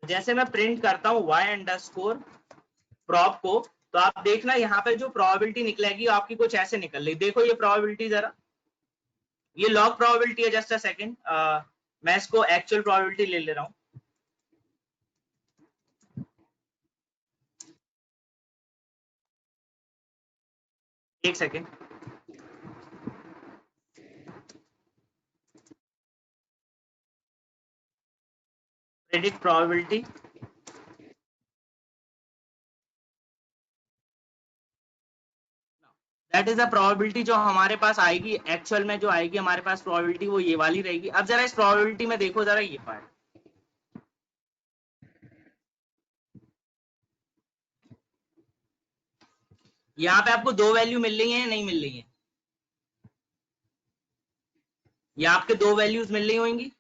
जैसे मैं प्रिंट करता हूं y_ prop को, तो आप देखना यहाँ पे जो प्रोबेबिलिटी निकलेगी आपकी कुछ ऐसे निकल रही, देखो ये प्रोबेबिलिटी जरा, ये लॉग प्रोबेबिलिटी है। जस्ट अ सेकंड, मैं इसको एक्चुअल प्रोबेबिलिटी ले रहा हूं। एक second, predict probability, that is a probability जो हमारे पास आएगी, एक्चुअल में जो आएगी हमारे पास प्रोबेबिलिटी वो ये वाली रहेगी। अब जरा इस प्रोबेबिलिटी में देखो जरा ये पार्ट, यहाँ पे आपको दो वैल्यू मिल रही है या नहीं मिल रही है, ये आपके दो वैल्यूज मिल रही होंगी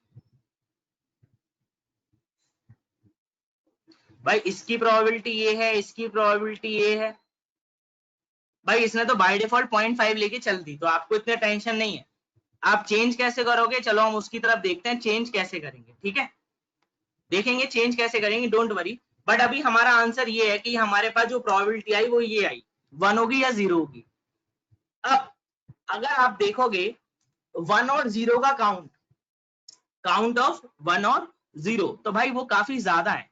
भाई, इसकी प्रोबेबिलिटी ये है, इसकी प्रोबेबिलिटी ये है भाई। इसने तो बाय डिफॉल्ट 0.5 लेके चल दी, तो आपको इतने टेंशन नहीं है। आप चेंज कैसे करोगे, चलो हम उसकी तरफ देखते हैं, चेंज कैसे करेंगे, ठीक है, देखेंगे चेंज कैसे करेंगे, डोंट वरी। बट अभी हमारा आंसर ये है कि हमारे पास जो प्रोबेबिलिटी आई वो ये आई, 1 होगी या 0 होगी। अब अगर आप देखोगे 1 और 0 का काउंट ऑफ 1 और 0, तो भाई वो काफी ज्यादा है।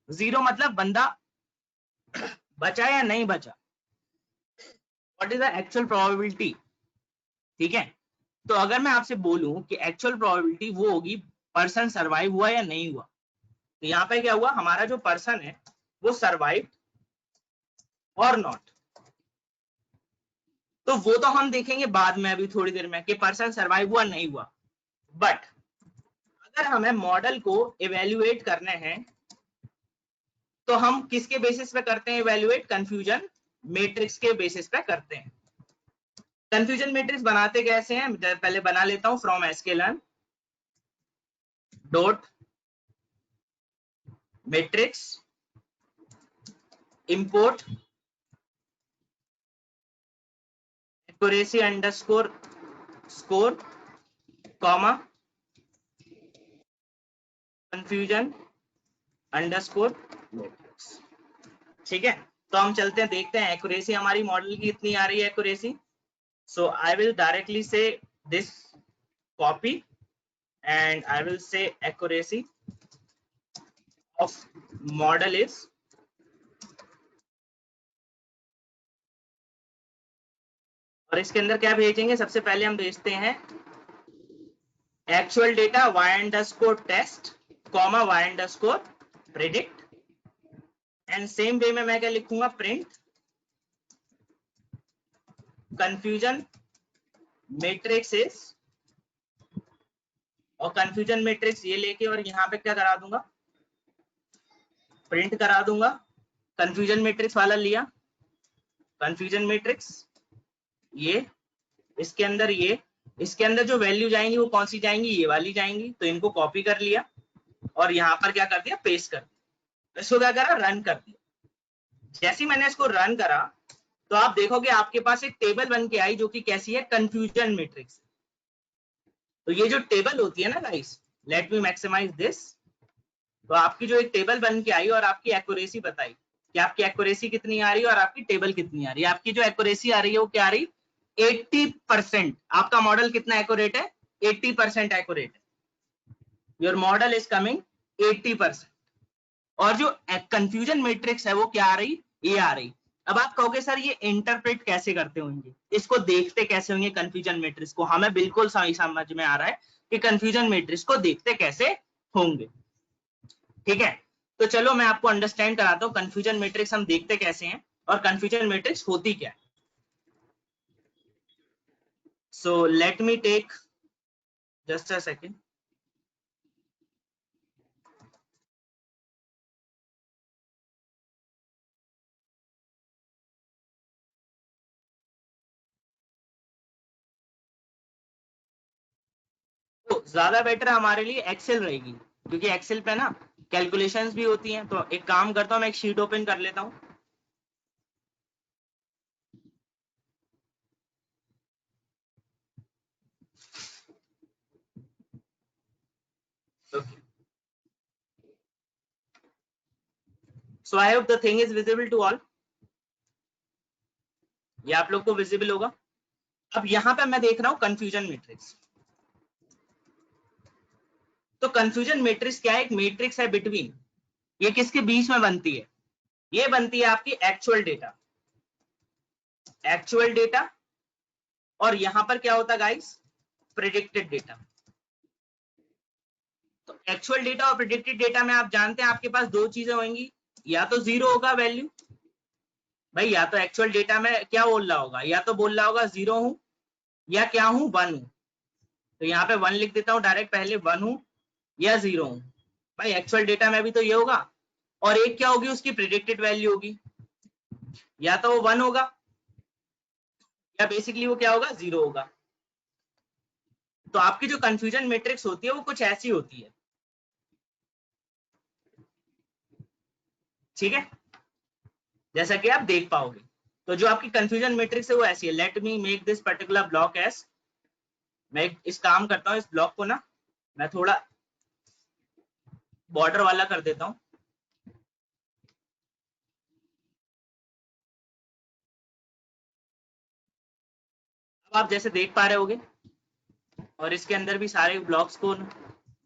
0 मतलब बंदा बचा या नहीं बचा, what is the actual probability, ठीक है। तो अगर मैं आपसे बोलूं कि एक्चुअल प्रोबेबिलिटी वो होगी पर्सन सरवाइव हुआ या नहीं हुआ, तो यहाँ पे क्या हुआ, हमारा जो पर्सन है वो सरवाइव और नॉट, तो वो तो हम देखेंगे बाद में, अभी थोड़ी देर में, कि पर्सन सरवाइव हुआ नहीं हुआ। बट अगर हमें मॉडल को इवेल्युएट करने हैं, तो हम किसके बेसिस पे करते हैं इवेल्युएट, कंफ्यूजन मैट्रिक्स के बेसिस पे करते हैं। कंफ्यूजन मैट्रिक्स बनाते कैसे हैं, पहले बना लेता हूं, from sklearn dot matrix import accuracy underscore score comma confusion underscore matrix, ठीक है। तो हम चलते हैं, देखते हैं एक्यूरेसी हमारी मॉडल की इतनी आ रही है accuracy. So I will directly say this copy and I will say accuracy of model is और इसके अंदर क्या भेजेंगे, सबसे पहले हम भेजते हैं actual data y_test comma y_predict and same way में मैं क्या लिखूंगा, प्रिंट कंफ्यूजन मैट्रिक्स इज, और कंफ्यूजन मैट्रिक्स ये लेके और यहाँ पे क्या करा दूंगा, प्रिंट करा दूंगा। कंफ्यूजन मैट्रिक्स वाला लिया, कंफ्यूजन मैट्रिक्स ये, इसके अंदर ये, इसके अंदर जो वैल्यू जाएंगी वो कौन सी जाएंगी, ये वाली जाएंगी, तो इनको कॉपी कर लिया और यहाँ पर क्या कर दिया, पेस्ट कर दिया। इसको क्या करा, रन कर दिया। जैसे ही मैंने इसको रन करा तो आप देखोगे आपके पास एक टेबल बन के आई, जो कि कैसी है, कंफ्यूजन मैट्रिक्स। तो ये जो टेबल होती है ना guys, let me maximise this, तो आपकी जो एक टेबल बन के आई और आपकी एक्यूरेसी बताई कि आपकी एक्यूरेसी कितनी आ रही है और आपकी टेबल कितनी आ रही है। आपकी जो एक्यूरेसी आ रही है वो क्या आ रही, 80%। आपका मॉडल कितना एक्यूरेट है, 80% एक्यूरेट है, योर मॉडल इज कमिंग 80%। और जो कंफ्यूजन मैट्रिक्स है वो क्या आ रही, ये आ रही। अब आप कहोगे सर ये इंटरप्रेट कैसे करते होंगे, इसको देखते कैसे होंगे कंफ्यूजन मैट्रिक्स को, हमें बिल्कुल सही समझ में आ रहा है कि कंफ्यूजन मैट्रिक्स को देखते कैसे होंगे, ठीक है। तो चलो मैं आपको अंडरस्टैंड कराता हूँ कंफ्यूजन मैट्रिक्स हम देखते कैसे हैं। और कंफ्यूजन मैट्रिक्स होती क्या है। So let me take just a second. तो ज्यादा बेटर हमारे लिए एक्सेल रहेगी, क्योंकि एक्सेल पे ना कैलकुलेशंस भी होती हैं। तो एक काम करता हूँ, मैं एक शीट ओपन कर लेता हूँ। Okay. So I hope the thing is visible to all. ये आप लोग को विजिबल होगा। अब यहाँ पे मैं देख रहा हूँ कंफ्यूजन मैट्रिक्स। तो कंफ्यूजन मैट्रिक्स क्या है? एक मैट्रिक्स है बिटवीन, ये किसके बीच में बनती है? ये बनती है आपकी एक्चुअल डेटा, एक्चुअल डेटा, और यहां पर क्या होता है गाइस? Predicted data. तो एक्चुअल डेटा और प्रेडिक्टेड डेटा में आप जानते हैं आपके पास दो चीजें होंगी, या तो जीरो होगा वैल्यू, भाई या तो एक्चुअल डेटा में क्या बोल रहा होगा, या तो बोल रहा होगा जीरो हूं, या क्या हूं, वन हूं। तो यहाँ पे वन लिख देता हूं डायरेक्ट, पहले वन हूं या जीरो हूं। भाई एक्चुअल डेटा में भी तो ये होगा। और एक क्या होगी? उसकी प्रेडिक्टेड वैल्यू होगी, या तो वो वन होगा या बेसिकली वो क्या होगा? जीरो होगा। तो आपकी जो कंफ्यूजन मैट्रिक्स होती है वो कुछ ऐसी होती है, ठीक है, जैसा कि आप देख पाओगे। तो जो आपकी कंफ्यूजन मैट्रिक्स है वो ऐसी है। Let me make this particular block as, मैं इस काम करता हूँ, इस ब्लॉक को ना मैं थोड़ा बॉर्डर वाला कर देता हूँ। अब आप जैसे देख पा रहे होगे, और इसके अंदर भी सारे ब्लॉक्स को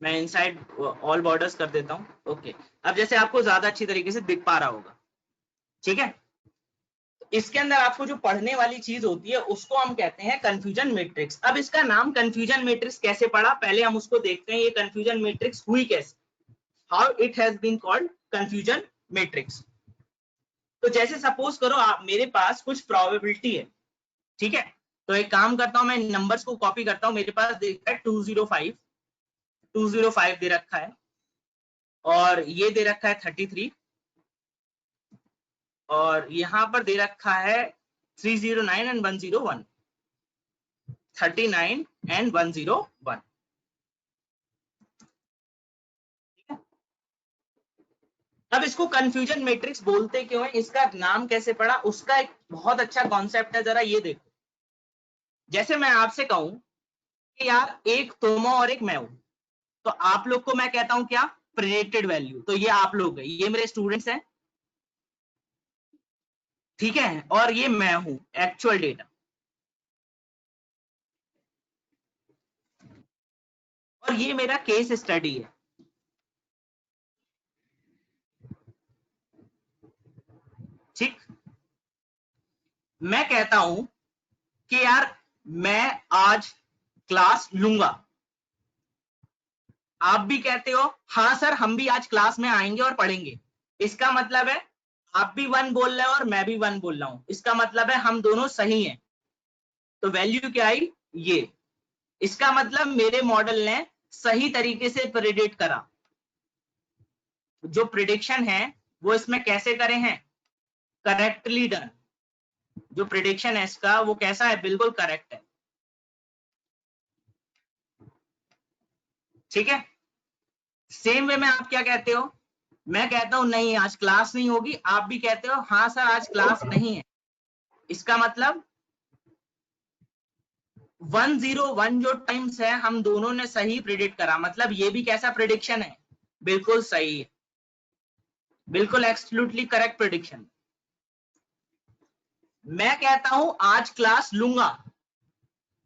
मैं इनसाइड ऑल बॉर्डर्स कर देता हूँ। ओके, अब जैसे आपको ज्यादा अच्छी तरीके से दिख पा रहा होगा, ठीक है। इसके अंदर आपको जो पढ़ने वाली चीज होती है उसको हम कहते हैं कंफ्यूजन मैट्रिक्स। अब इसका नाम कंफ्यूजन मैट्रिक्स कैसे पड़ा, पहले हम उसको देखते हैं। ये कंफ्यूजन मैट्रिक्स हुई कैसे, how it has been called confusion matrix. तो जैसे सपोज करो आप, मेरे पास कुछ प्रोबेबिलिटी है, ठीक है। तो एक काम करता हूं, मैं नंबर्स को कॉपी करता हूं। मेरे पास देखा है 205 दे रखा है, और ये दे रखा है 33, और यहां पर दे रखा है 309 एंड 101, 39 एंड 101। अब इसको कंफ्यूजन मैट्रिक्स बोलते क्यों है, इसका नाम कैसे पड़ा, उसका एक बहुत अच्छा कॉन्सेप्ट है। जरा ये देखो, जैसे मैं आपसे कहूं कि यार एक तुम हो और एक मैं हूं, तो आप लोग को मैं कहता हूं क्या? Predicted value. तो ये आप लोग है, ये मेरे स्टूडेंट्स हैं, ठीक है, और ये मैं हूं एक्चुअल डेटा। और ये मेरा केस स्टडी है, ठीक। मैं कहता हूं कि यार मैं आज क्लास लूंगा, आप भी कहते हो हाँ सर हम भी आज क्लास में आएंगे और पढ़ेंगे। इसका मतलब है आप भी वन बोल रहे हो और मैं भी वन बोल रहा हूं, इसका मतलब है हम दोनों सही हैं। तो वैल्यू क्या आई? ये। इसका मतलब मेरे मॉडल ने सही तरीके से प्रेडिक्ट करा। जो प्रिडिक्शन है वो इसमें कैसे करे हैं? Correctly done. जो प्रिडिक्शन है इसका वो कैसा है? बिल्कुल करेक्ट है, ठीक है। सेम वे में आप क्या कहते हो? मैं कहता हूं नहीं आज क्लास नहीं होगी, आप भी कहते हो हाँ सर आज क्लास नहीं है। इसका मतलब 101 जो टाइम्स है हम दोनों ने सही प्रिडिक्ट करा, मतलब ये भी कैसा प्रिडिक्शन है? बिल्कुल सही है, बिल्कुल एब्सोल्युटली करेक्ट प्रिडिक्शन। मैं कहता हूं आज क्लास लूंगा,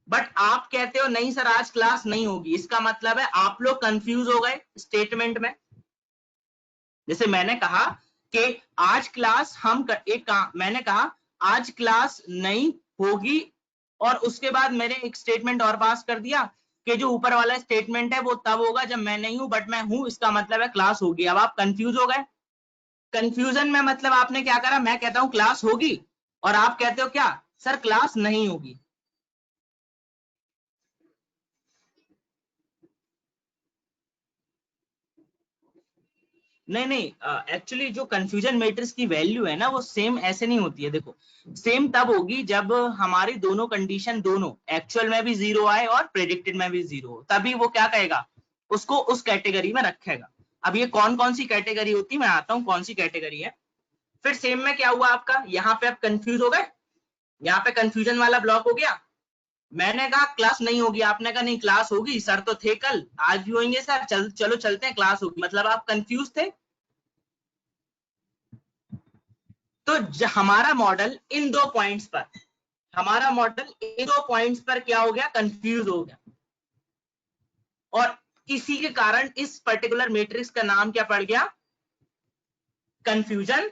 बट आप कहते हो नहीं सर आज क्लास नहीं होगी। इसका मतलब है आप लोग कंफ्यूज हो गए स्टेटमेंट में। जैसे मैंने कहा कि आज क्लास मैंने कहा आज क्लास नहीं होगी, और उसके बाद मैंने एक स्टेटमेंट और पास कर दिया कि जो ऊपर वाला स्टेटमेंट है वो तब होगा जब मैं नहीं हूं, बट मैं हूं, इसका मतलब है क्लास होगी। अब आप कंफ्यूज हो गए, कंफ्यूजन में मतलब आपने क्या करा, मैं कहता हूं क्लास होगी और आप कहते हो क्या सर क्लास नहीं होगी। नहीं नहीं, एक्चुअली जो कंफ्यूजन मैट्रिक्स की वैल्यू है ना वो सेम ऐसे नहीं होती है। देखो सेम तब होगी जब हमारी दोनों कंडीशन दोनों एक्चुअल में भी 0 आए और प्रेडिक्टेड में भी 0 हो, तभी वो क्या कहेगा, उसको उस कैटेगरी में रखेगा। अब ये कौन कौन सी कैटेगरी होती है, मैं आता हूँ कौन सी कैटेगरी है। फिर सेम में क्या हुआ आपका, यहाँ पे आप कंफ्यूज हो गए, यहाँ पे कंफ्यूजन वाला ब्लॉक हो गया। मैंने कहा क्लास नहीं होगी, आपने कहा नहीं क्लास होगी, सर तो थे कल, आज भी होंगे सर, चलो चलते हैं क्लास होगी, मतलब आप कंफ्यूज थे। तो हमारा मॉडल इन दो पॉइंट्स पर, हमारा मॉडल इन दो पॉइंट्स पर क्या हो गया, कंफ्यूज हो गया। और इसी के कारण इस पर्टिकुलर मैट्रिक्स का नाम क्या पड़ गया, कंफ्यूजन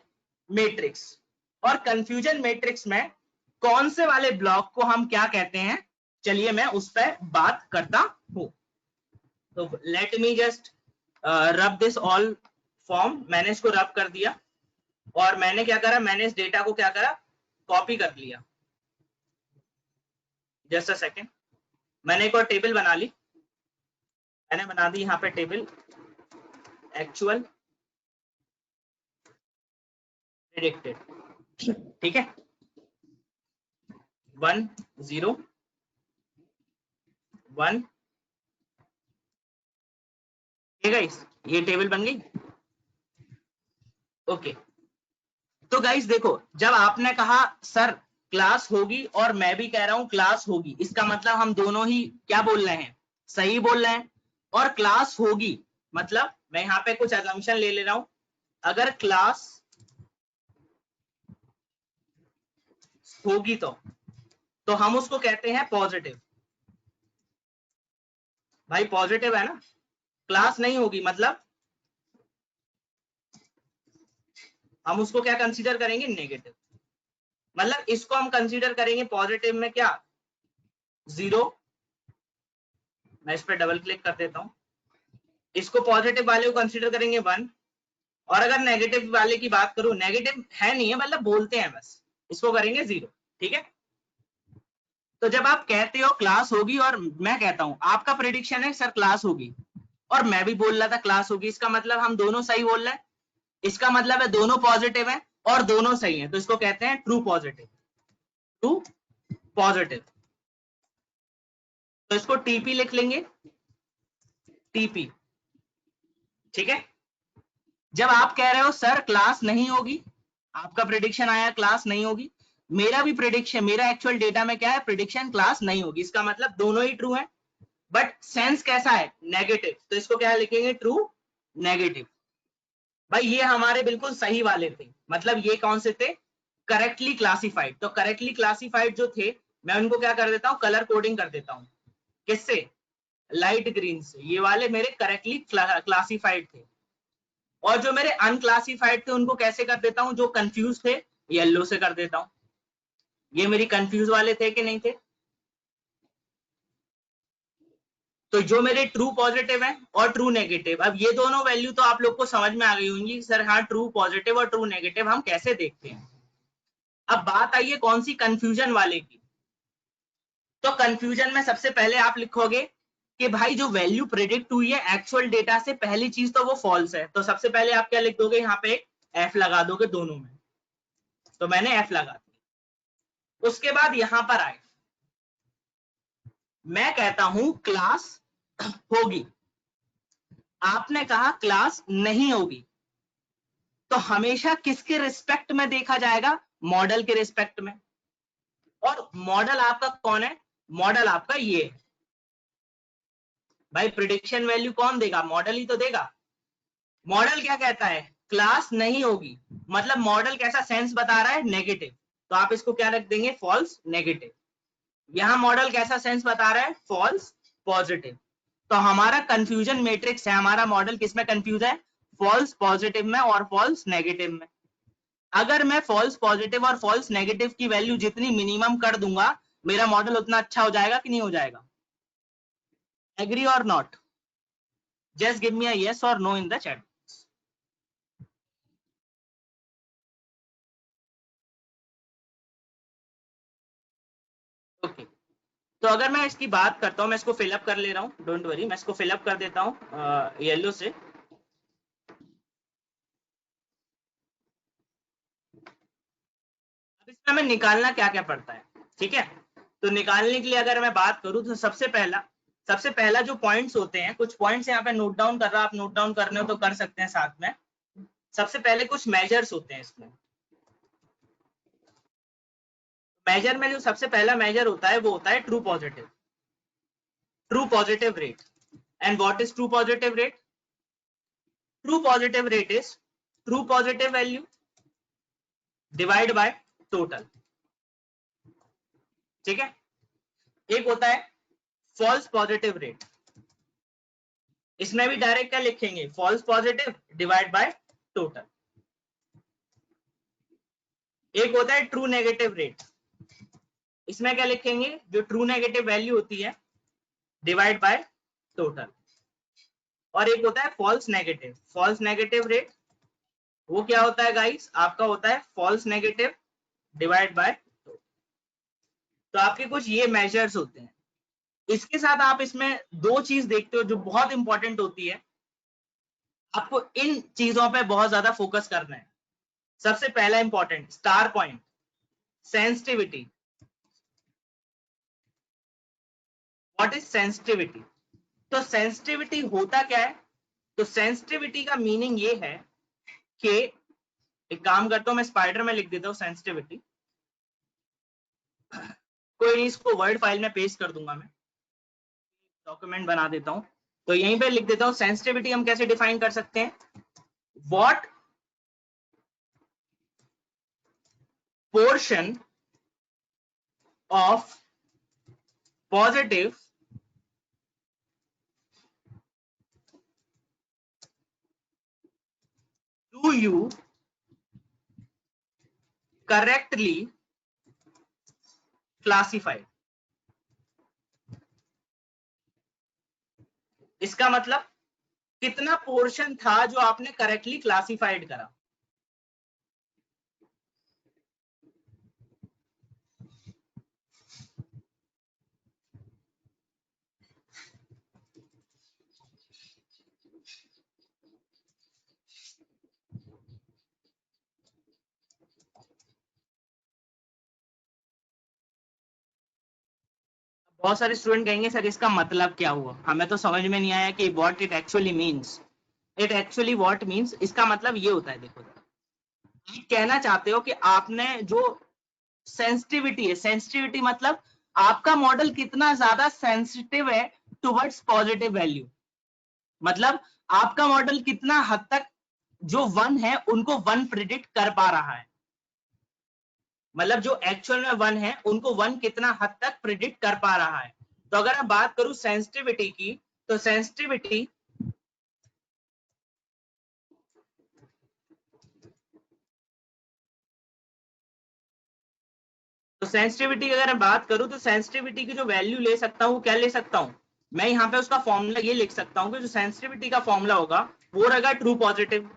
मैट्रिक्स। और कंफ्यूजन मैट्रिक्स में कौन से वाले ब्लॉक को हम क्या कहते हैं, चलिए मैं उस पर बात करता हूं। तो let me just rub this all form. मैंने इसको रब कर दिया और मैंने क्या करा, मैंने इस डेटा को क्या करा, कॉपी कर लिया। जस्ट अ सेकेंड, मैंने एक और टेबल बना ली, मैंने बना दी यहाँ पे टेबल एक्चुअल प्रेडिक्टेड, ठीक है, 1 0 1, गाइस ये टेबल बन गई। ओके तो गाइस देखो, जब आपने कहा सर क्लास होगी और मैं भी कह रहा हूं क्लास होगी, इसका मतलब हम दोनों ही क्या बोल रहे हैं, सही बोल रहे हैं। और क्लास होगी मतलब मैं यहाँ पे कुछ अजम्पशन ले रहा हूं, अगर क्लास होगी तो हम उसको कहते हैं पॉजिटिव। भाई पॉजिटिव है ना, क्लास नहीं होगी मतलब हम उसको क्या कंसीडर करेंगे, नेगेटिव। मतलब इसको हम कंसीडर करेंगे पॉजिटिव में क्या, 0। मैं इस पर डबल क्लिक कर देता हूं, इसको पॉजिटिव वाले को कंसीडर करेंगे 1। और अगर नेगेटिव वाले की बात करूं, नेगेटिव है नहीं है मतलब बोलते हैं बस, इसको करेंगे 0, ठीक है। तो जब आप कहते हो क्लास होगी और मैं कहता हूं आपका प्रेडिक्शन है सर क्लास होगी और मैं भी बोल रहा था क्लास होगी, इसका मतलब हम दोनों सही बोल रहे हैं, इसका मतलब है दोनों पॉजिटिव है और दोनों सही है, तो इसको कहते हैं ट्रू पॉजिटिव, ट्रू पॉजिटिव। तो इसको टीपी लिख लेंगे, टीपी, ठीक है। जब आप कह रहे हो सर क्लास नहीं होगी, आपका प्रेडिक्शन आया क्लास नहीं होगी, मेरा भी प्रेडिक्शन, मेरा एक्चुअल डेटा में क्या है, प्रेडिक्शन क्लास नहीं होगी, इसका मतलब दोनों ही ट्रू है, बट सेंस कैसा है, नेगेटिव, तो इसको क्या लिखेंगे, ट्रू नेगेटिव। भाई ये हमारे बिल्कुल सही वाले थे, मतलब ये कौन से थे, करेक्टली क्लासिफाइड। तो करेक्टली क्लासिफाइड जो थे मैं उनको क्या कर देता हूँ, कलर कोडिंग कर देता हूँ, किससे, लाइट ग्रीन से, ये वाले मेरे करेक्टली क्लासिफाइड थे। और जो मेरे अनक्लासिफाइड थे उनको कैसे कर देता हूँ, जो कंफ्यूज थे येलो से कर देता हूँ। ये मेरी कंफ्यूज वाले थे कि नहीं थे। तो जो मेरे ट्रू पॉजिटिव है और ट्रू नेगेटिव, अब ये दोनों वैल्यू तो आप लोग को समझ में आ गई होंगी सर, हाँ ट्रू पॉजिटिव और ट्रू नेगेटिव हम कैसे देखते हैं। अब बात आई है कौन सी, कंफ्यूजन वाले की। तो कंफ्यूजन में सबसे पहले आप लिखोगे कि भाई जो वैल्यू प्रेडिक्ट हुई है एक्चुअल डेटा से, पहली चीज तो वो फॉल्स है, तो सबसे पहले आप क्या लिख दोगे, यहाँ पे एफ लगा दोगे दोनों में, तो मैंने एफ लगा दिया। उसके बाद यहां पर आए, मैं कहता हूं क्लास होगी, आपने कहा क्लास नहीं होगी, तो हमेशा किसके रिस्पेक्ट में देखा जाएगा, मॉडल के रिस्पेक्ट में। और मॉडल आपका कौन है, मॉडल आपका ये है। भाई प्रिडिक्शन वैल्यू कौन देगा, मॉडल ही तो देगा। मॉडल क्या कहता है, क्लास नहीं होगी, मतलब मॉडल कैसा सेंस बता रहा है, नेगेटिव, तो आप इसको क्या रख देंगे, फॉल्स नेगेटिव। यहां मॉडल कैसा सेंस बता रहा है, फॉल्स पॉजिटिव। तो हमारा कंफ्यूजन मैट्रिक्स है, हमारा मॉडल किसमें कंफ्यूज है, फॉल्स पॉजिटिव में और फॉल्स नेगेटिव में। अगर मैं फॉल्स पॉजिटिव और फॉल्स नेगेटिव की वैल्यू जितनी मिनिमम कर दूंगा, मेरा मॉडल उतना अच्छा हो जाएगा कि नहीं हो जाएगा, एग्री और not, just give me a yes और no in the chat. Okay, तो अगर मैं इसकी बात करता हूँ, मैं इसको फिलअप कर ले रहा हूँ, डोंट वरी, मैं इसको फिलअप कर देता हूँ येलो से। अब इसमें हमें निकालना क्या क्या पड़ता है, ठीक है। तो निकालने के लिए अगर मैं बात करूं तो सबसे पहला जो पॉइंट्स होते हैं, कुछ पॉइंट्स यहाँ पे नोट डाउन कर रहा, आप नोट डाउन करने हो तो कर सकते हैं साथ में। सबसे पहले कुछ मेजर्स होते हैं इसमें। मेजर में जो सबसे पहला मेजर होता है वो होता है true positive rate. And what is true positive rate? True positive rate is true positive value divide by total, ठीक है। एक होता है फॉल्स पॉजिटिव रेट, इसमें भी डायरेक्ट क्या लिखेंगे, false positive divide by total. एक होता है ट्रू नेगेटिव रेट, इसमें क्या लिखेंगे, जो ट्रू नेगेटिव वैल्यू होती है डिवाइड बाय टोटल। और एक होता है फॉल्स नेगेटिव रेट, वो क्या होता है गाइस, आपका होता है false negative divide by total. तो आपके कुछ ये मेजर्स होते हैं। इसके साथ आप इसमें दो चीज देखते हो जो बहुत इंपॉर्टेंट होती है, आपको इन चीजों पे बहुत ज्यादा फोकस करना है। सबसे पहला important star point, sensitivity. What is sensitivity? तो सेंसिटिविटी होता क्या है? तो सेंसिटिविटी का मीनिंग ये है कि, एक काम करता हूं मैं स्पाइडर में लिख देता हूं सेंसिटिविटी, कोई नहीं, इसको वर्ड फाइल में पेस्ट कर दूंगा, मैं डॉक्यूमेंट बना देता हूं। तो यहीं पे लिख देता हूं सेंसिटिविटी हम कैसे डिफाइन कर सकते हैं, what portion of positive do you correctly classify? इसका मतलब कितना पोर्शन था जो आपने करेक्टली क्लासिफाइड करा। बहुत सारे स्टूडेंट कहेंगे सर इसका मतलब क्या हुआ, हमें तो समझ में नहीं आया कि what it actually means. It actually what means, इसका मतलब ये होता है, देखो आप कहना चाहते हो कि आपने जो सेंसिटिविटी है, सेंसिटिविटी मतलब आपका मॉडल कितना ज्यादा सेंसिटिव है टुवर्ड्स पॉजिटिव वैल्यू, मतलब आपका मॉडल कितना हद तक जो 1 है उनको 1 प्रिडिक्ट कर पा रहा है, मतलब जो एक्चुअल में 1 है उनको 1 कितना हद तक प्रिडिक्ट कर पा रहा है। तो अगर मैं बात करूं सेंसिटिविटी की, तो सेंसिटिविटी की अगर मैं बात करूं तो सेंसिटिविटी की जो वैल्यू ले सकता हूं, क्या ले सकता हूं मैं, यहाँ पे उसका फॉर्मूला ये लिख सकता हूं कि जो सेंसिटिविटी का फॉर्मूला होगा वो रहेगा ट्रू पॉजिटिव,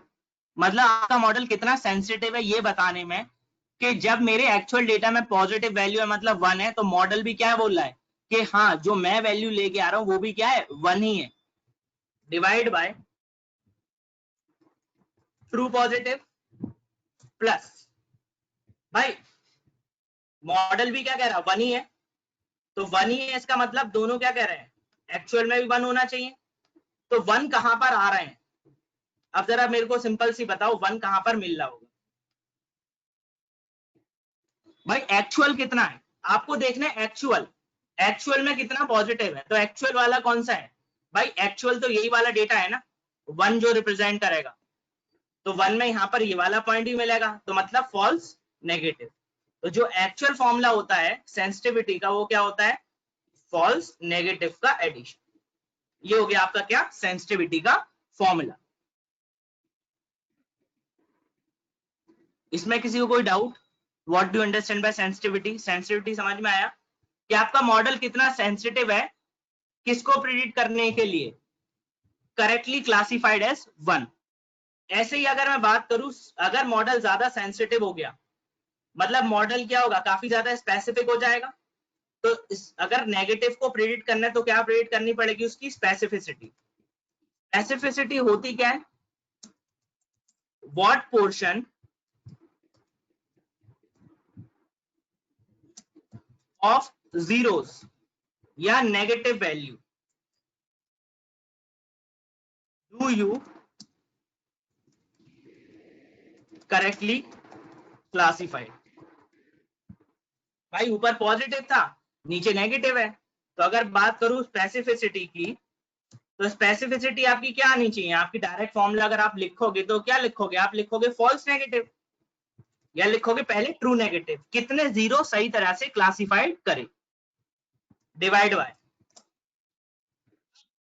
मतलब आपका मॉडल कितना सेंसिटिव है ये बताने में कि जब मेरे एक्चुअल डेटा में पॉजिटिव वैल्यू है मतलब 1 है, तो मॉडल भी क्या बोल रहा है कि हाँ जो मैं वैल्यू लेके आ रहा हूं वो भी क्या है 1 ही है, divide by true positive plus, भाई मॉडल भी क्या कह रहा है 1 ही है, तो 1 ही है, इसका मतलब दोनों क्या कह रहे हैं, एक्चुअल में भी 1 होना चाहिए। तो 1 कहां पर आ रहे हैं, अब जरा मेरे को सिंपल सी बताओ 1 कहां पर मिल रहा होगा, भाई एक्चुअल कितना है आपको देखना है, एक्चुअल में कितना पॉजिटिव है, तो एक्चुअल वाला कौन सा है भाई, एक्चुअल तो यही वाला डेटा है ना, 1 जो रिप्रेजेंट करेगा, तो 1 में यहां पर ये वाला पॉइंट ही मिलेगा, तो मतलब फॉल्स नेगेटिव। तो जो एक्चुअल फॉर्मूला होता है सेंसिटिविटी का वो क्या होता है, फॉल्स नेगेटिव का एडिशन। ये हो गया आपका क्या, सेंसिटिविटी का फॉर्मूला। इसमें किसी को कोई doubt, what do understand by sensitivity? Sensitivity समझ में आया कि आपका मॉडल कितना सेंसिटिव है किसको प्रिडिक्ट करने के लिए, करेक्टली क्लासिफाइड एज 1। ऐसे ही अगर मैं बात करूं, अगर मॉडल ज्यादा सेंसिटिव हो गया मतलब मॉडल क्या होगा, काफी ज्यादा स्पेसिफिक हो जाएगा, तो अगर नेगेटिव को प्रेडिक्ट करना है तो क्या प्रेडिक्ट करनी पड़ेगी, उसकी स्पेसिफिसिटी। स्पेसिफिसिटी होती क्या है, व्हाट पोर्शन ऑफ जीरोस या negative value do you correctly classified. भाई ऊपर पॉजिटिव था, नीचे नेगेटिव है, तो अगर बात करूं स्पेसिफिसिटी की, तो स्पेसिफिसिटी आपकी क्या आनी चाहिए, आपकी डायरेक्ट फॉर्मूला अगर आप लिखोगे तो क्या लिखोगे, आप लिखोगे फॉल्स नेगेटिव या लिखोगे पहले ट्रू नेगेटिव, कितने जीरो सही तरह से क्लासिफाइड करे, डिवाइड बाय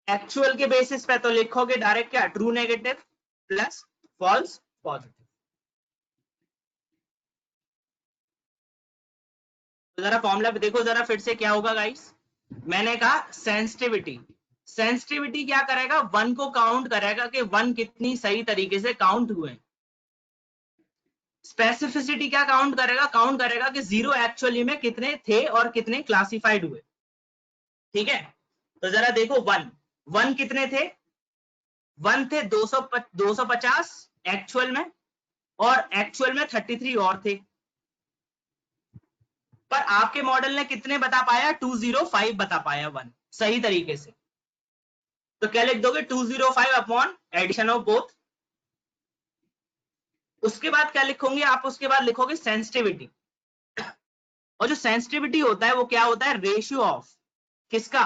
एक्चुअल के बेसिस पे तो लिखोगे डायरेक्ट क्या, true negative plus false positive. तो जरा फॉर्मूला देखो जरा फिर से क्या होगा गाइस, मैंने कहा सेंसिटिविटी, सेंसिटिविटी क्या करेगा, वन को काउंट करेगा कि वन कितनी सही तरीके से काउंट हुए। स्पेसिफिसिटी क्या काउंट करेगा, काउंट करेगा कि जीरो एक्चुअली में कितने थे और कितने क्लासिफाइड हुए। ठीक है, तो जरा देखो वन, वन कितने थे, वन थे 250 एक्चुअल में, और एक्चुअल में 33 और थे, पर आपके मॉडल ने कितने बता पाया, 205 बता पाया वन सही तरीके से। तो क्या लिख दोगे, 205 अपॉन एडिशन ऑफ बोथ। उसके बाद क्या लिखोगे आप, उसके बाद लिखोगे सेंसिटिविटी, और जो सेंसिटिविटी होता है वो क्या होता है, रेशियो ऑफ किसका,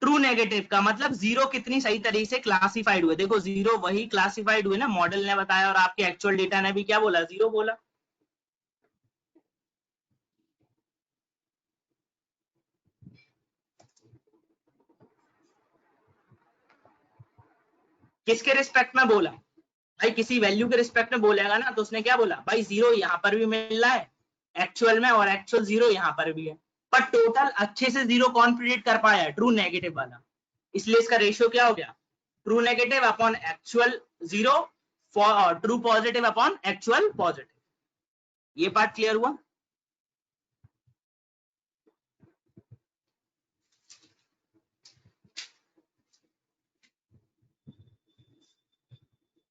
ट्रू नेगेटिव का, मतलब जीरो कितनी सही तरीके से क्लासिफाइड हुए। देखो जीरो वही क्लासिफाइड हुए ना, मॉडल ने बताया और आपके एक्चुअल डेटा ने भी क्या बोला, जीरो बोला। किसके रिस्पेक्ट में बोला, भाई किसी वैल्यू के रिस्पेक्ट में बोलेगा ना, तो उसने क्या बोला, भाई जीरो यहाँ पर भी मिल रहा है एक्चुअल में, और एक्चुअल जीरो यहाँ पर भी है, पर टोटल अच्छे से जीरो कौन प्रिडिक्ट कर पाया है, ट्रू नेगेटिव वाला, इसलिए इसका रेशियो क्या हो गया, true negative upon actual zero, true positive upon actual positive. ये पार्ट क्लियर हुआ।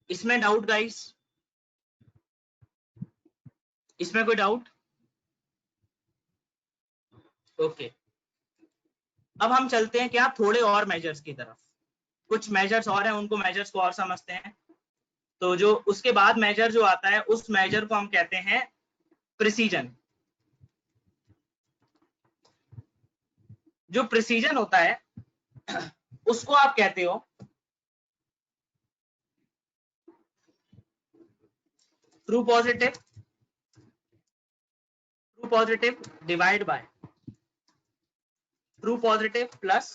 इसमें डाउट गाइस, इसमें कोई डाउट? ओके, अब हम चलते हैं क्या, थोड़े और मेजर्स की तरफ, कुछ मेजर्स और हैं, उनको मेजर्स को और समझते हैं। तो जो उसके बाद मेजर जो आता है, उस मेजर को हम कहते हैं प्रिसीजन। जो प्रिसीजन होता है उसको आप कहते हो true positive divide by true positive plus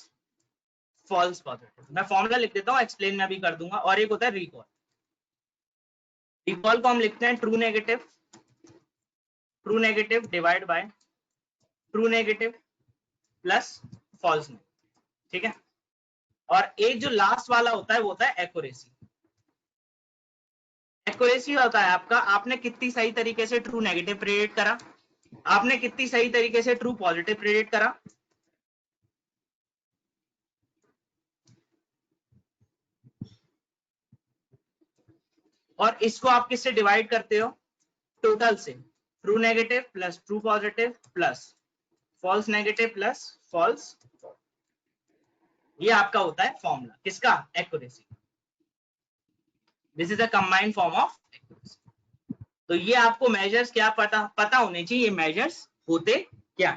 false positive. मैं फॉर्मूला लिख देता हूं, एक्सप्लेन मैं भी कर दूंगा। और एक होता है रिकॉल, रिकॉल को हम लिखते हैं true negative divide by true negative plus false negative. ठीक है, और एक जो लास्ट वाला होता है वो होता है एक्यूरेसी। एक्यूरेसी होता है आपका, आपने कितनी सही तरीके से ट्रू नेगेटिव प्रेडिक्ट करा, आपने कितनी सही तरीके से ट्रू पॉजिटिव प्रेडिक्ट करा। और इसको आप किससे डिवाइड करते हो, टोटल से, true negative plus true positive plus false negative plus false. ये आपका होता है फॉर्मूला किसका, accuracy. This is a combined form of accuracy. तो ये आपको मेजर्स क्या पता होने चाहिए, ये मेजर्स होते क्या।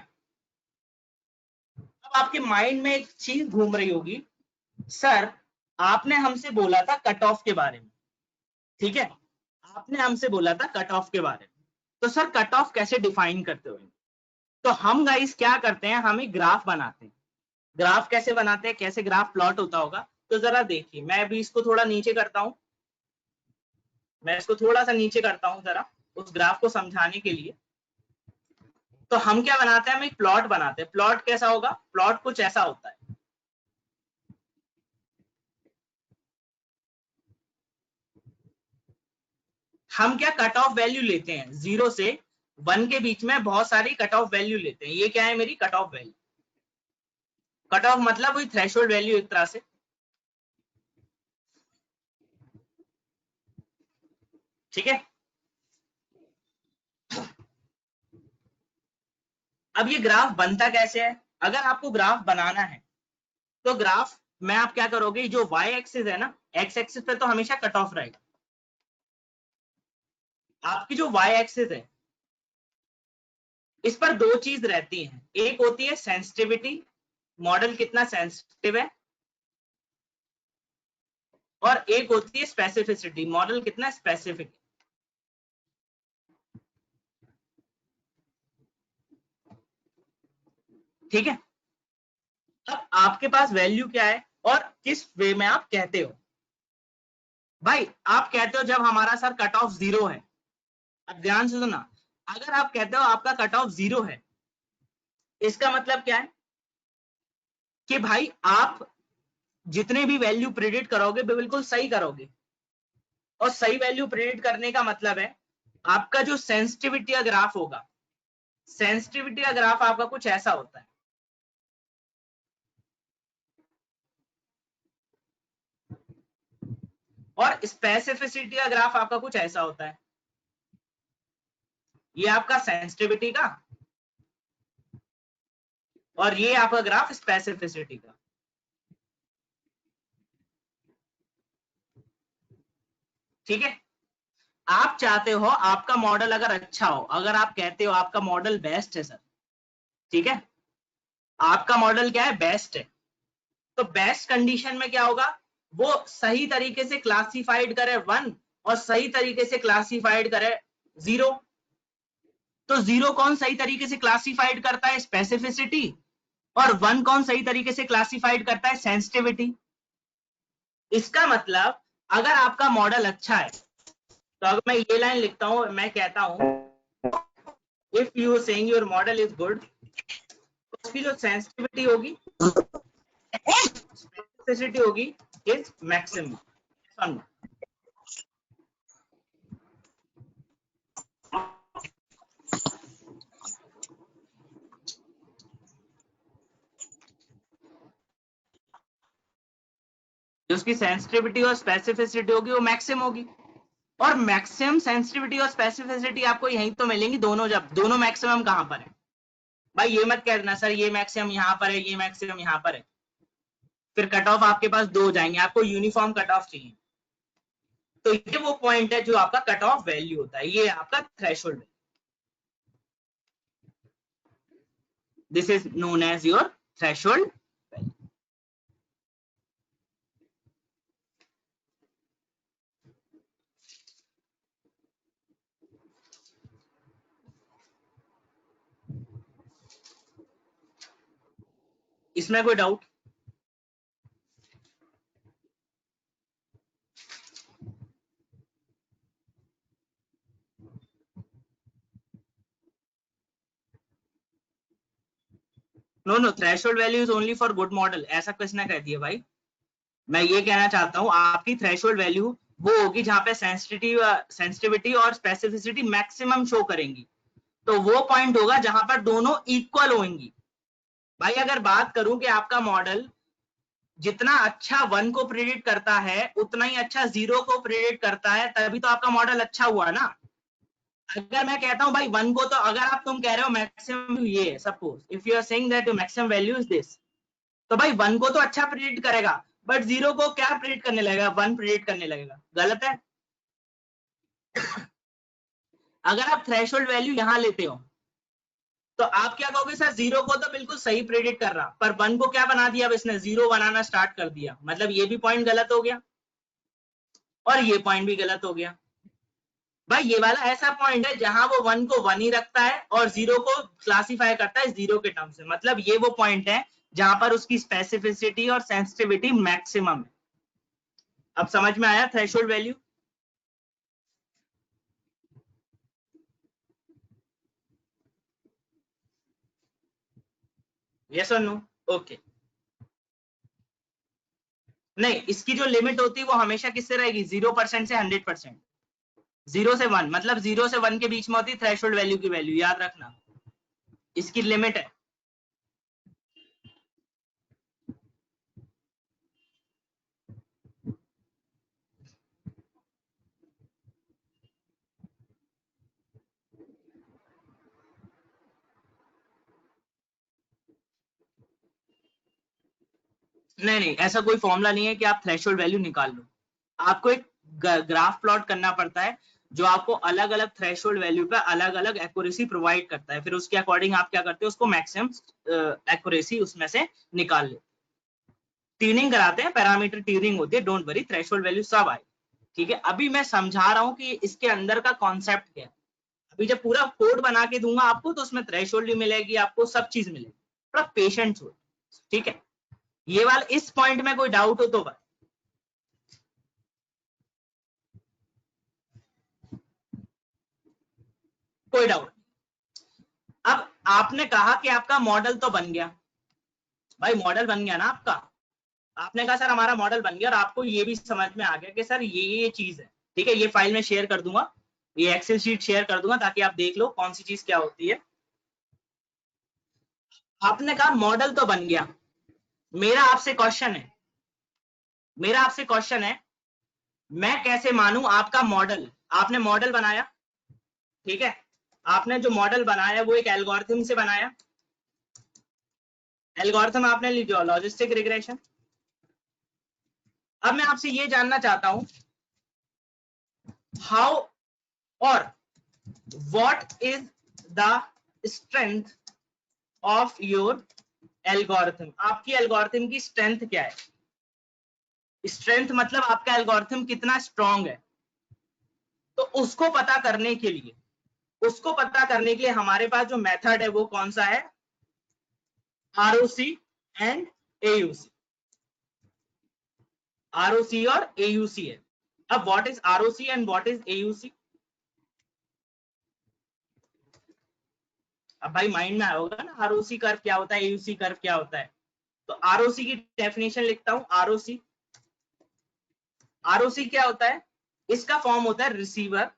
अब आपके माइंड में एक चीज घूम रही होगी, सर आपने हमसे बोला था कट ऑफ के बारे में, ठीक है, आपने हमसे बोला था कट ऑफ के बारे में, तो सर कट ऑफ कैसे डिफाइन करते हो। तो हम गाइस क्या करते हैं, हम एक ग्राफ बनाते हैं। ग्राफ कैसे बनाते हैं, कैसे ग्राफ प्लॉट होता होगा, तो जरा देखिए, मैं अभी इसको थोड़ा नीचे करता हूं, मैं इसको थोड़ा सा नीचे करता हूं जरा उस ग्राफ को समझाने के लिए। तो हम क्या बनाते हैं, हम एक प्लॉट बनाते हैं। प्लॉट कैसा होगा, प्लॉट कुछ ऐसा होता है, हम क्या कट ऑफ वैल्यू लेते हैं जीरो से, 1 के बीच में बहुत सारी कट ऑफ वैल्यू लेते हैं। ये क्या है, मेरी cut off value. Cut off मतलब वही थ्रेशोल्ड वैल्यू एक तरह से। ठीक है, अब ये ग्राफ बनता कैसे है? अगर आपको ग्राफ बनाना है तो ग्राफ में आप क्या करोगे, जो y एक्सिस है ना, x एक्सिस पे तो हमेशा कट ऑफ रहेगा। आपकी जो y एक्सिस है इस पर दो चीज रहती हैं, एक होती है सेंसिटिविटी, मॉडल कितना सेंसिटिव है, और एक होती है स्पेसिफिसिटी, मॉडल कितना स्पेसिफिक है। ठीक है, अब आपके पास वैल्यू क्या है और किस वे में आप कहते हो। भाई आप कहते हो जब हमारा सर कट ऑफ 0 है, अब ध्यान से सुनना, अगर आप कहते हो आपका कट ऑफ 0 है, इसका मतलब क्या है कि भाई आप जितने भी वैल्यू प्रेडिक्ट करोगे बिल्कुल सही करोगे। और सही वैल्यू प्रेडिक्ट करने का मतलब है आपका जो सेंसिटिविटी का ग्राफ होगा, सेंसिटिविटी का ग्राफ आपका कुछ ऐसा होता है। और स्पेसिफिसिटी का ग्राफ आपका कुछ ऐसा होता है। ये आपका सेंसिटिविटी का और ये आपका ग्राफ स्पेसिफिसिटी का। ठीक है, आप चाहते हो आपका मॉडल अगर अच्छा हो, अगर आप कहते हो आपका मॉडल बेस्ट है सर, ठीक है, आपका मॉडल क्या है, बेस्ट है, तो बेस्ट कंडीशन में क्या होगा, वो सही तरीके से क्लासिफाइड करे 1 और सही तरीके से क्लासिफाइड करे 0। तो 0 कौन सही तरीके से क्लासिफाइड करता है, स्पेसिफिसिटी, और 1 कौन सही तरीके से क्लासिफाइड करता है, सेंसिटिविटी। इसका मतलब अगर आपका मॉडल अच्छा है तो अगर मैं ये लाइन लिखता हूं, मैं कहता हूं if you saying your model is good, तो उसकी जो सेंसिटिविटी होगी, स्पेसिफिसिटी होगी, इज मैक्सिमम। जो उसकी सेंसिटिविटी और स्पेसिफिसिटी होगी वो मैक्सिमम होगी। और मैक्सिमम सेंसिटिविटी और स्पेसिफिसिटी आपको यहीं तो मिलेंगी दोनों, जब दोनों मैक्सिमम कहां पर है। भाई ये मत कह देना सर ये मैक्सिमम यहाँ पर है, ये मैक्सिमम यहाँ पर है, फिर कट ऑफ आपके पास दो हो जाएंगे, आपको यूनिफॉर्म कट ऑफ चाहिए। तो ये वो पॉइंट है जो आपका कट ऑफ वैल्यू होता है, ये आपका threshold. This is known as your threshold. इसमें कोई doubt? No threshold value is only for good model, ऐसा किसने कह दिया भाई। मैं ये कहना चाहता हूं आपकी थ्रेशोल्ड वैल्यू वो होगी जहां पे सेंसिटिविटी और स्पेसिफिसिटी मैक्सिमम शो करेंगी। तो वो पॉइंट होगा जहां पर दोनों इक्वल होंगी। भाई अगर बात करूं कि आपका मॉडल जितना अच्छा 1 को प्रेडिक्ट करता है उतना ही अच्छा 0 को प्रेडिक्ट करता है, तभी तो आपका मॉडल अच्छा हुआ ना। अगर मैं कहता हूं भाई 1 को, तो अगर आप तुम कह रहे हो मैक्सिमम ये है, suppose if you are saying that maximum value is this, तो भाई 1 को तो अच्छा प्रेडिक्ट करेगा, बट 0 को क्या प्रेडिक्ट करने लगेगा, 1 प्रेडिक्ट करने लगेगा। गलत है। अगर आप थ्रेशोल्ड वैल्यू यहां लेते हो तो आप क्या कहोगे, सर 0 को तो बिल्कुल सही प्रेडिक्ट कर रहा, पर 1 को क्या बना दिया, अब इसने 0 बनाना स्टार्ट कर दिया, मतलब ये भी पॉइंट गलत हो गया और ये पॉइंट भी गलत हो गया। भाई ये वाला ऐसा पॉइंट है जहां वो 1 को 1 ही रखता है और 0 को क्लासिफाई करता है 0 के टर्म से, मतलब ये वो पॉइंट है जहां पर उसकी स्पेसिफिसिटी और सेंसिटिविटी मैक्सिमम है। अब समझ में आया थ्रेशोल्ड वैल्यू? यस और नो? ओके। नहीं, इसकी जो लिमिट होती है वो हमेशा किससे रहेगी, 0% से 100%। 0 से 1 मतलब 0 से 1 के बीच में होती है थ्रेशोल्ड वैल्यू की वैल्यू, याद रखना इसकी लिमिट है। नहीं नहीं, ऐसा कोई फॉर्मूला नहीं है कि आप थ्रेशोल्ड वैल्यू निकाल लो। आपको एक ग्राफ प्लॉट करना पड़ता है जो आपको अलग अलग थ्रेशोल्ड वैल्यू पे अलग अलग एक्यूरेसी प्रोवाइड करता है, फिर उसके अकॉर्डिंग आप क्या करते हो, उसको मैक्सिमम एक्यूरेसी उसमें से निकाल ले। ट्यूनिंग कराते हैं, पैरामीटर ट्यूनिंग होती है, डोंट वरी, थ्रेशोल्ड वैल्यू सब आए। ठीक है, अभी मैं समझा रहा हूँ कि इसके अंदर का कॉन्सेप्ट क्या है। अभी जब पूरा कोड बना के दूंगा आपको तो उसमें थ्रेशोल्ड भी मिलेगी, आपको सब चीज मिलेगी, थोड़ा पेशेंस हो। ठीक है, ये वाला इस पॉइंट में कोई डाउट हो तो बस। कोई डाउट। अब आपने कहा कि आपका मॉडल तो बन गया, भाई मॉडल बन गया ना आपका। आपने कहा सर हमारा मॉडल बन गया, और आपको ये भी समझ में आ गया कि सर ये चीज है। ठीक है, ये फाइल में शेयर कर दूंगा, ये एक्सेल शीट शेयर कर दूंगा ताकि आप देख लो कौन सी चीज क्या होती है। आपने कहा मॉडल तो बन गया, मेरा आपसे क्वेश्चन है, मैं कैसे मानूं आपका मॉडल। आपने मॉडल बनाया, ठीक है, आपने जो मॉडल बनाया वो एक एल्गोरिथम से बनाया। एल्गोरिथम आपने लिया लॉजिस्टिक रिग्रेशन। अब मैं आपसे ये जानना चाहता हूं हाउ और what is the strength of your algorithm. आपकी एल्गोरिथम की स्ट्रेंथ क्या है। स्ट्रेंथ मतलब आपका एल्गोरिथम कितना स्ट्रांग है। तो उसको पता करने के लिए हमारे पास जो मेथड है वो कौन सा है, ROC एंड AUC। ROC और AUC है। अब what is ROC and what is AUC। अब भाई माइंड में आया होगा ना ROC कर्व क्या होता है, AUC कर्व क्या होता है। तो ROC की डेफिनेशन लिखता हूं। ROC क्या होता है, इसका फॉर्म होता है रिसीवर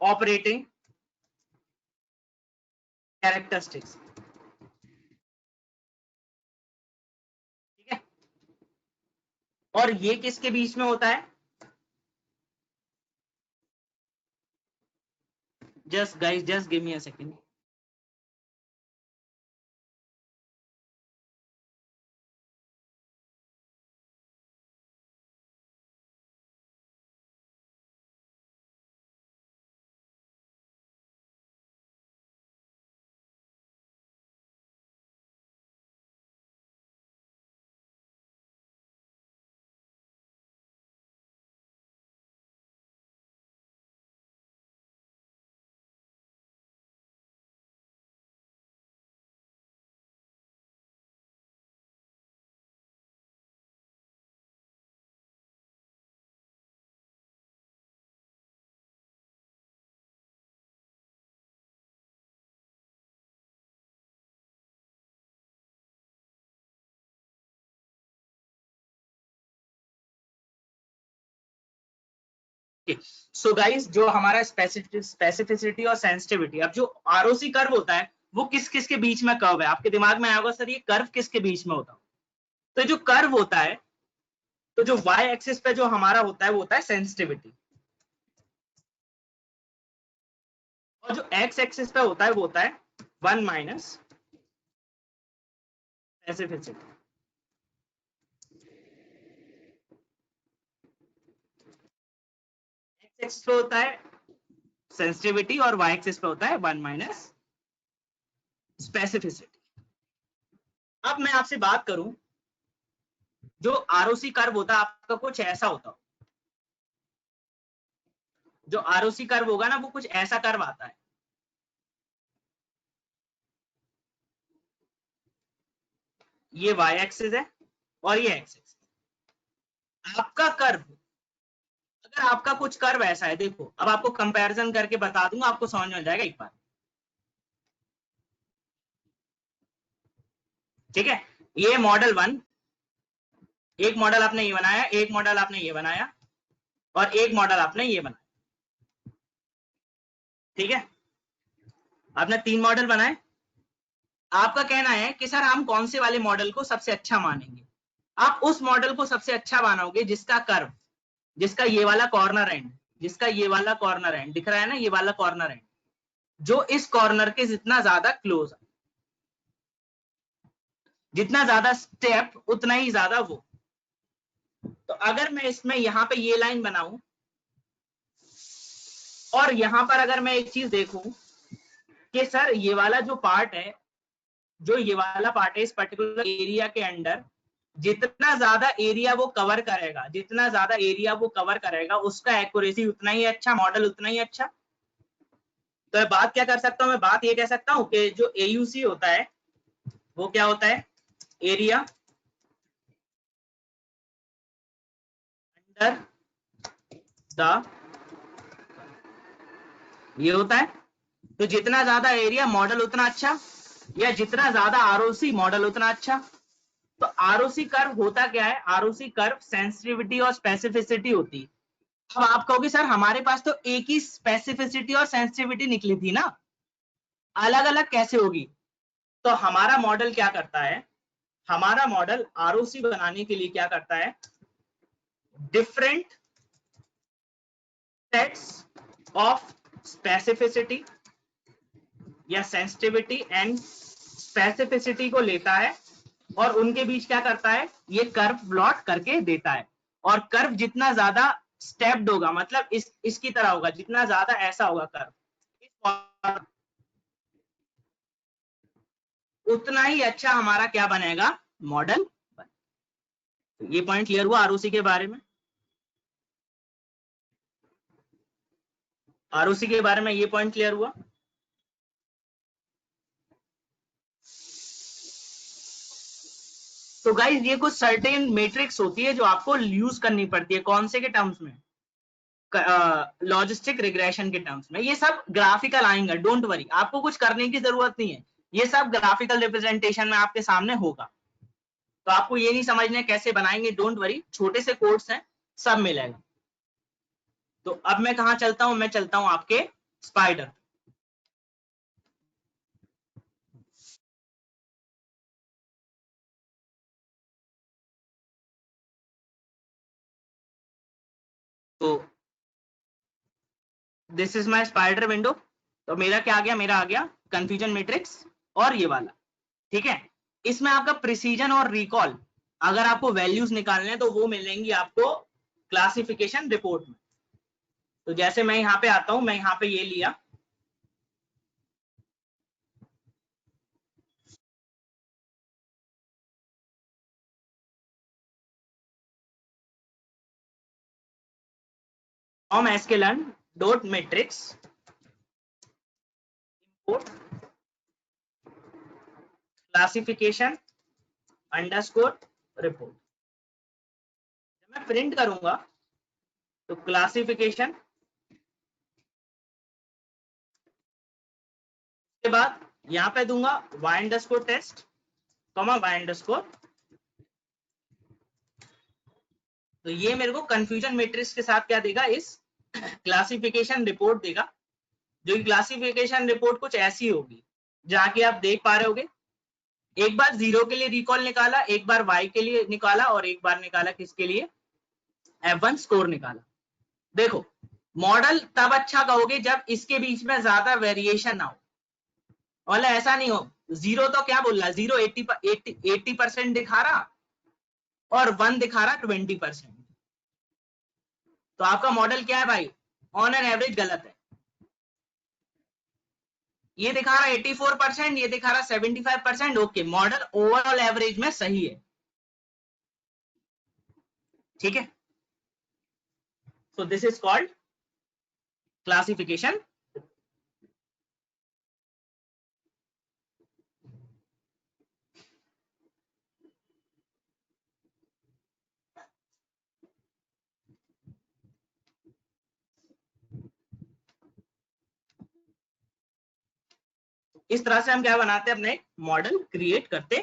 ऑपरेटिंग कैरेक्टरिस्टिक्स। ठीक है, और ये किसके बीच में होता है, just guys just give me a second. So guys, जो हमारा स्पेसिफिसिटी और सेंसिटिविटी, अब जो ROC कर्व होता है वो किस किस के बीच में कर्व है, आपके दिमाग में आएगा सर ये कर्व किसके बीच में होता है। तो जो कर्व होता है, तो जो y एक्सिस पे जो हमारा होता है वो होता है सेंसिटिविटी, और जो x एक्सिस पे होता है वो होता है 1 माइनस स्पेसिफिसिटी। x एक्सिस पे होता है सेंसिटिविटी और y एक्सिस पे होता है 1 माइनस स्पेसिफिसिटी। अब मैं आपसे बात करूं, जो ROC कर्व होता है आपका कुछ ऐसा होता है, जो ROC कर्व होगा ना वो कुछ ऐसा कर्व आता है। ये y एक्सिस है और ये x एक्सिस। आपका कर्व, अगर आपका कुछ कर्व ऐसा है, देखो अब आपको कंपैरिजन करके बता दूंगा, आपको समझ में आ जाएगा एक बार। ठीक है, ये मॉडल 1, एक मॉडल आपने ये बनाया, एक मॉडल आपने ये बनाया, और एक मॉडल आपने ये बनाया, ठीक है, आपने 3 मॉडल बनाए। आपका कहना है कि सर हम कौन से वाले मॉडल को सबसे अच्छा मानेंगे। आप उस मॉडल को सबसे अच्छा मानोगे जिसका कर्व, जिसका ये वाला कॉर्नर एंड, जिसका ये वाला कॉर्नर एंड दिख रहा है ना, ये वाला कॉर्नर एंड जो इस कॉर्नर के जितना ज्यादा क्लोज है, जितना ज्यादा स्टेप उतना ही ज्यादा वो। तो अगर मैं इसमें यहाँ पे ये लाइन बनाऊं और यहाँ पर अगर मैं एक चीज देखूं कि सर ये वाला जो पार्ट है, जो ये वाला पार्ट है इस पर्टिकुलर एरिया के अंडर जितना ज्यादा एरिया वो कवर करेगा, जितना ज्यादा एरिया वो कवर करेगा उसका एक्यूरेसी उतना ही अच्छा, मॉडल उतना ही अच्छा। तो मैं बात क्या कर सकता हूं, मैं बात ये कह सकता हूं कि जो AUC होता है वो क्या होता है, एरिया अंडर द, ये होता है। तो जितना ज्यादा एरिया मॉडल उतना अच्छा, या जितना ज्यादा ROC मॉडल उतना अच्छा। तो ROC कर्व होता क्या है, ROC कर्व सेंसिटिविटी और स्पेसिफिसिटी होती है। अब आप कहोगे सर हमारे पास तो एक ही स्पेसिफिसिटी और सेंसिटिविटी निकली थी ना, अलग अलग कैसे होगी। तो हमारा मॉडल क्या करता है, हमारा मॉडल ROC बनाने के लिए क्या करता है, डिफरेंट सेट्स ऑफ स्पेसिफिसिटी या सेंसिटिविटी एंड स्पेसिफिसिटी को लेता है और उनके बीच क्या करता है, ये कर्व प्लॉट करके देता है। और कर्व जितना ज्यादा स्टेप्ड होगा, मतलब इसकी तरह होगा, जितना ज्यादा ऐसा होगा कर्व, उतना ही अच्छा हमारा क्या बनेगा, मॉडल। ये पॉइंट क्लियर हुआ ROC के बारे में। ROC के बारे में ये पॉइंट क्लियर हुआ। तो गाइज ये कुछ सर्टेन मैट्रिक्स होती है जो आपको यूज करनी पड़ती है, कौन से के टर्म्स में, लॉजिस्टिक रिग्रेशन के टर्म्स में। ये सब ग्राफिकल आएंगे, डोंट वरी, आपको कुछ करने की जरूरत नहीं है, ये सब ग्राफिकल रिप्रेजेंटेशन में आपके सामने होगा। तो आपको ये नहीं समझना कैसे बनाएंगे, डोंट वरी, छोटे से कोड्स हैं, सब मिलेगा। तो अब मैं कहां चलता हूं, मैं चलता हूं आपके स्पाइडर। तो this is my spider window. तो मेरा क्या आ गया, मेरा आ गया कंफ्यूजन मैट्रिक्स और ये वाला, ठीक है। इसमें आपका प्रिसीजन और रिकॉल, अगर आपको वैल्यूज निकालने हैं तो वो मिलेंगी आपको क्लासिफिकेशन रिपोर्ट में। तो जैसे मैं यहाँ पे आता हूं, मैं यहाँ पे ये लिया, from sklearn dot matrix import classification underscore report. जब मैं प्रिंट करूंगा तो क्लासिफिकेशन के बाद यहाँ पे दूंगा y_test, y_, तो ये मेरे को कंफ्यूजन मैट्रिक्स के साथ क्या देगा, इस क्लासिफिकेशन रिपोर्ट देगा। जो क्लासिफिकेशन रिपोर्ट कुछ ऐसी होगी जहाँ की आप देख पा रहे होगे, एक बार 0 के लिए रिकॉल निकाला, एक बार y के लिए निकाला और एक बार निकाला किसके लिए, F1 स्कोर निकाला। देखो मॉडल तब अच्छा कहोगे जब इसके बीच में ज्यादा वेरिएशन ना हो, मतलब ऐसा नहीं हो 0 तो क्या बोल रहा, 0 80% दिखा रहा और 1 दिखा रहा 20%, तो आपका मॉडल क्या है भाई, ऑन एन एवरेज गलत है। ये दिखा रहा 84%, ये दिखा रहा 75%, ओके, मॉडल ओवरऑल एवरेज में सही है, ठीक है। So this is called classification. इस तरह से हम क्या बनाते हैं, अपने मॉडल क्रिएट करते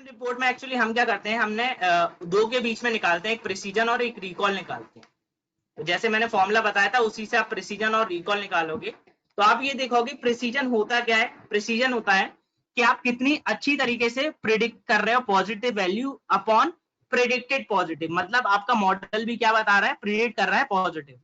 रिपोर्ट में एक्चुअली हम क्या करते हैं, हमने दो के बीच में निकालते हैं, एक प्रिसीजन और एक रिकॉल निकालते हैं। तो जैसे मैंने फॉर्मूला बताया था उसी से आप प्रिसीजन और रिकॉल निकालोगे। तो आप ये देखोगे प्रिसीजन होता क्या है, प्रिसीजन होता है कि आप कितनी अच्छी तरीके से प्रिडिक्ट कर रहे हो positive value upon predicted positive, मतलब आपका मॉडल भी क्या बता रहा है, प्रिडिक्ट कर रहा है पॉजिटिव।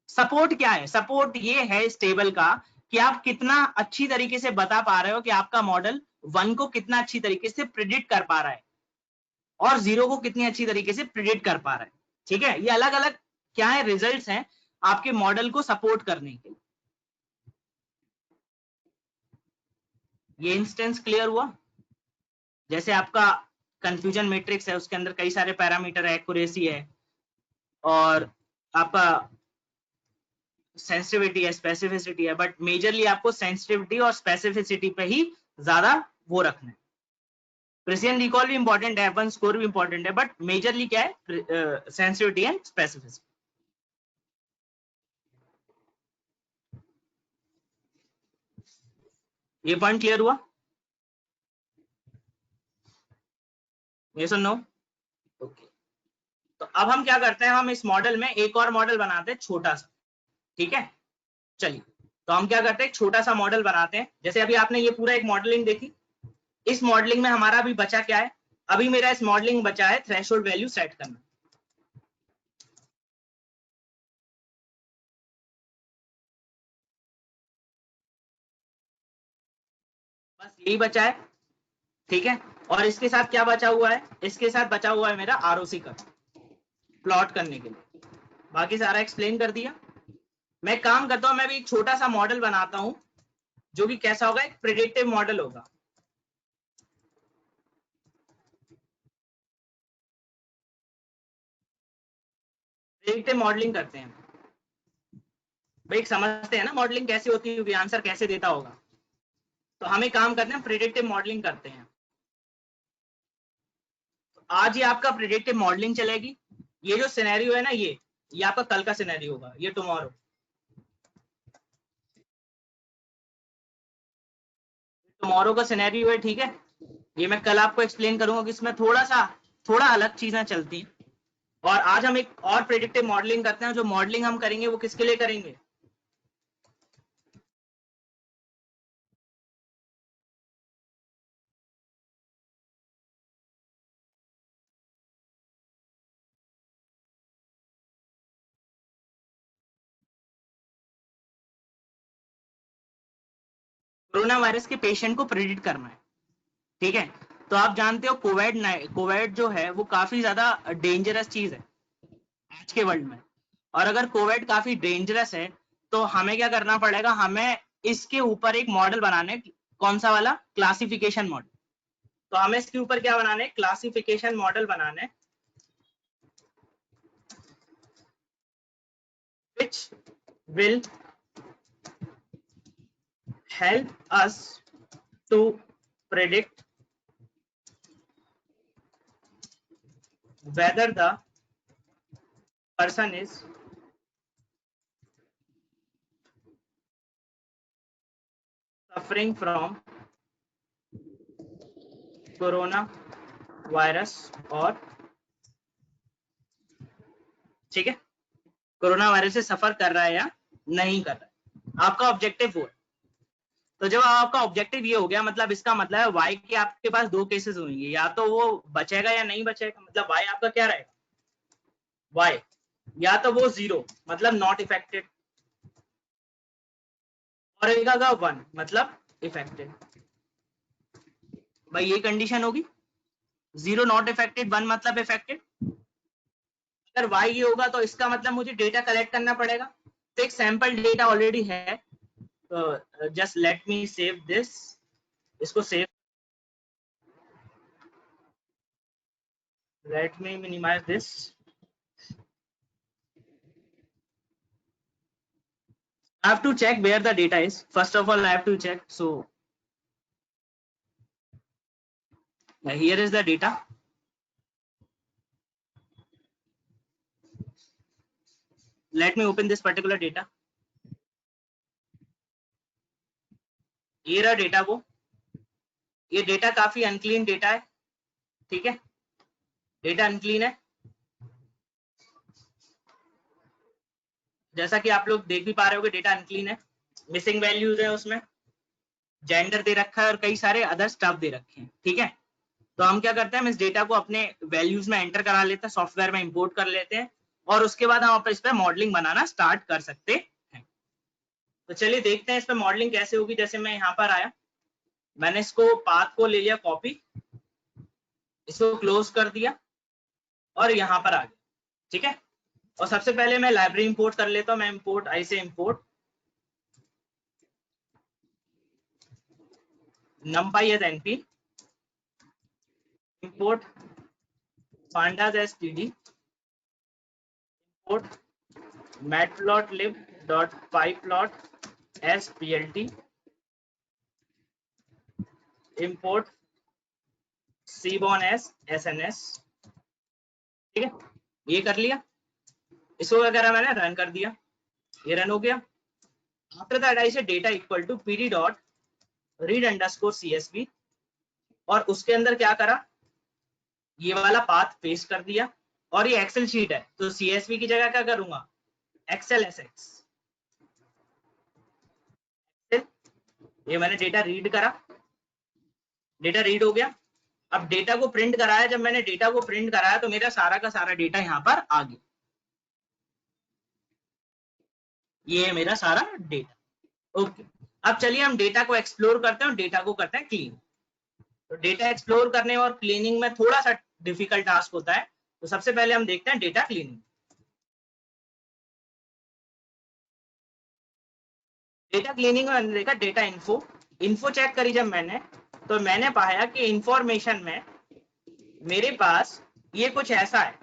सपोर्ट क्या है, सपोर्ट ये है इस टेबल का कि आप कितना अच्छी तरीके से बता पा रहे हो कि आपका मॉडल 1 को कितना अच्छी तरीके से प्रिडिक्ट कर पा रहा है और 0 को कितनी अच्छी तरीके से प्रिडिक्ट कर पा रहा है। ठीक है, ये अलग अलग क्या है, रिजल्ट्स हैं आपके मॉडल को सपोर्ट करने के लिए। ये इंस्टेंस क्लियर हुआ? जैसे आपका कंफ्यूजन मैट्रिक्स है, उसके अंदर कई सारे पैरामीटर है, एक्यूरेसी है और आपका सेंसिटिविटी है, स्पेसिफिसिटी है, बट मेजरली आपको सेंसिटिविटी और स्पेसिफिसिटी पे ही ज्यादा वो रखना है। प्रिसिजन रिकॉल भी इंपॉर्टेंट है, F1 स्कोर भी इंपॉर्टेंट है, बट मेजरली क्या है, सेंसिटिविटी एंड स्पेसिफिसिटी। ये पॉइंट क्लियर हुआ? यस और नो? ओके, तो अब हम क्या करते हैं, हम इस मॉडल में एक और मॉडल बनाते हैं छोटा सा। ठीक है, चलिए, तो हम क्या करते हैं, एक छोटा सा मॉडल बनाते हैं। जैसे अभी आपने ये पूरा एक मॉडलिंग देखी, इस मॉडलिंग में हमारा अभी बचा क्या है, अभी मेरा इस मॉडलिंग बचा है थ्रेशोल्ड वैल्यू सेट करना। बस यही बचा है। ठीक है, और इसके साथ क्या बचा हुआ है, इसके साथ बचा हुआ है मेरा आरओसी का प्लॉट करने के लिए। बाकी सारा एक्सप्लेन कर दिया। मैं काम करता हूं, मैं भी एक छोटा सा मॉडल बनाता हूं जो कि कैसा होगा, एक प्रिडिक्टिव मॉडल होगा। प्रिडिक्टिव मॉडलिंग करते हैं भाई, समझते हैं ना मॉडलिंग कैसे होती होगी, आंसर कैसे देता होगा। तो हमें काम करते हैं, प्रिडिक्टिव मॉडलिंग करते हैं। तो आज ये आपका प्रिडिक्टिव मॉडलिंग चलेगी। ये जो सिनेरियो है ना, ये आपका कल का सिनेरियो होगा, ये टुमारो। टुमारो का सिनेरियो है, ठीक है। ये मैं कल आपको एक्सप्लेन करूंगा कि इसमें थोड़ा अलग चीजें चलती हैं। और आज हम एक और प्रेडिक्टिव मॉडलिंग करते हैं। जो मॉडलिंग हम करेंगे वो किसके लिए करेंगे, कोरोना वायरस के पेशेंट को प्रेडिक्ट करना है। ठीक है, तो आप जानते हो कोविड जो है वो काफी ज्यादा डेंजरस चीज है आज के वर्ल्ड में। और अगर कोविड काफी डेंजरस है तो हमें क्या करना पड़ेगा, हमें इसके ऊपर एक मॉडल बनाने, कौन सा वाला, क्लासिफिकेशन मॉडल। तो हमें इसके ऊपर क्या बनाने, क्लासिफिकेशन मॉडल बनाने, which will help us to predict whether the person is suffering from corona virus और, ठीक है, कोरोना वायरस से सफर कर रहा है या नहीं कर रहा है, आपका ऑब्जेक्टिव वो है। तो जब आपका ऑब्जेक्टिव ये हो गया, मतलब इसका मतलब है वाई के आपके पास दो केसेस होंगे, या तो वो बचेगा या नहीं बचेगा, मतलब वाई आपका क्या रहेगा, वाई या तो वो 0 मतलब नॉट इफेक्टेड, और एक आएगा 1 मतलब इफेक्टेड। भाई ये कंडीशन होगी, 0 नॉट इफेक्टेड, 1 मतलब इफेक्टेड। अगर वाई ये होगा तो इसका मतलब मुझे डेटा कलेक्ट करना पड़ेगा। तो एक सैंपल डेटा ऑलरेडी है, तो just let me save this, इसको save, let me minimise this. I have to check where the data is. First of all, I have to check. So here is the data. Let me open this particular data. ये रहा data वो, ये data काफी unclean data है, ठीक है, data unclean है, जैसा कि आप लोग देख भी पा रहे होगे, डेटा अनक्लीन है, मिसिंग वैल्यूज है, उसमें जेंडर दे रखा है और कई सारे अदर स्टफ दे रखे हैं, ठीक है। तो हम क्या करते हैं, हम इस डेटा को अपने वैल्यूज में एंटर करा लेते हैं, सॉफ्टवेयर में इंपोर्ट कर लेते हैं और उसके बाद हम इस पे मॉडलिंग बनाना स्टार्ट कर सकते हैं। तो चलिए देखते हैं इस पे मॉडलिंग कैसे होगी। जैसे मैं यहाँ पर आया, मैंने इसको पाथ को ले लिया कॉपी, इसको क्लोज कर दिया और यहाँ पर आ गया, ठीक है। और सबसे पहले मैं लाइब्रेरी इंपोर्ट कर लेता हूँ, मैं इंपोर्ट ऐसे import numpy as np, import pandas as td, import matplotlib.pyplot as plt, import cbon as sns, ठीक है, ये कर लिया। इसको वगैरह मैंने रन कर दिया, ये रन हो गया। After that I say data equal to pd dot read underscore csv और उसके अंदर क्या करा, ये वाला पाथ पेस्ट कर दिया। और ये एक्सेल शीट है तो csv की जगह क्या करूंगा, एक्सेल एसएक्स। ये मैंने डेटा रीड करा, डेटा रीड हो गया। अब डेटा को प्रिंट कराया, जब मैंने डेटा को प्रिंट कराया तो मेरा सारा का सारा डेटा यहाँ पर आ गया, ये है मेरा सारा डेटा। ओके, अब चलिए हम डेटा को एक्सप्लोर करते हैं और डेटा को करते हैं क्लीन। तो डेटा एक्सप्लोर करने और क्लीनिंग में थोड़ा सा डिफिकल्ट टास्क होता है, तो सबसे पहले हम देखते हैं डेटा क्लीनिंग। डेटा क्लीनिंग में मैंने देखा डेटा इन्फो चेक करी जब मैंने, तो मैंने पाया कि इंफॉर्मेशन में मेरे पास ये कुछ ऐसा है।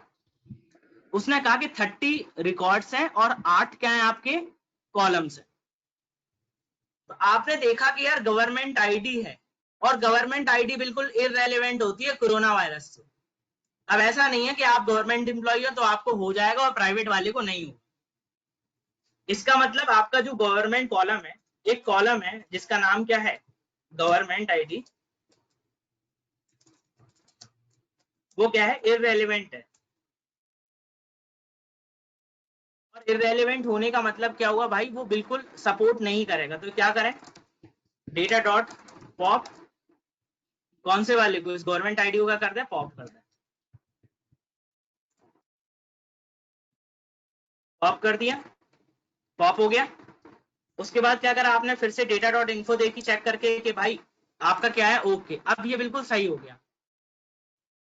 उसने कहा कि 30 रिकॉर्ड्स हैं और 8 क्या है आपके कॉलम्स हैं। तो आपने देखा कि यार गवर्नमेंट आईडी है और गवर्नमेंट आईडी बिल्कुल इररेलेवेंट होती है कोरोना वायरस से। अब ऐसा नहीं है कि आप गवर्नमेंट एम्प्लॉय हो तो आपको हो जाएगा और प्राइवेट वाले को नहीं हो। इसका मतलब आपका जो गवर्नमेंट कॉलम है, एक कॉलम है जिसका नाम क्या है, गवर्नमेंट आईडी, वो क्या है, इररेलेवेंट है। और इररेलेवेंट होने का मतलब क्या हुआ भाई, वो बिल्कुल सपोर्ट नहीं करेगा। तो क्या करें, डेटा डॉट पॉप, कौन से वाले को, इस गवर्नमेंट आईडी का कर दे पॉप, कर दे पॉप, कर दिया, पॉप हो गया। उसके बाद क्या करा आपने, फिर से डेटा डॉट इन्फो देखी चेक करके कि भाई आपका क्या है, ओके, अब ये बिल्कुल सही हो गया।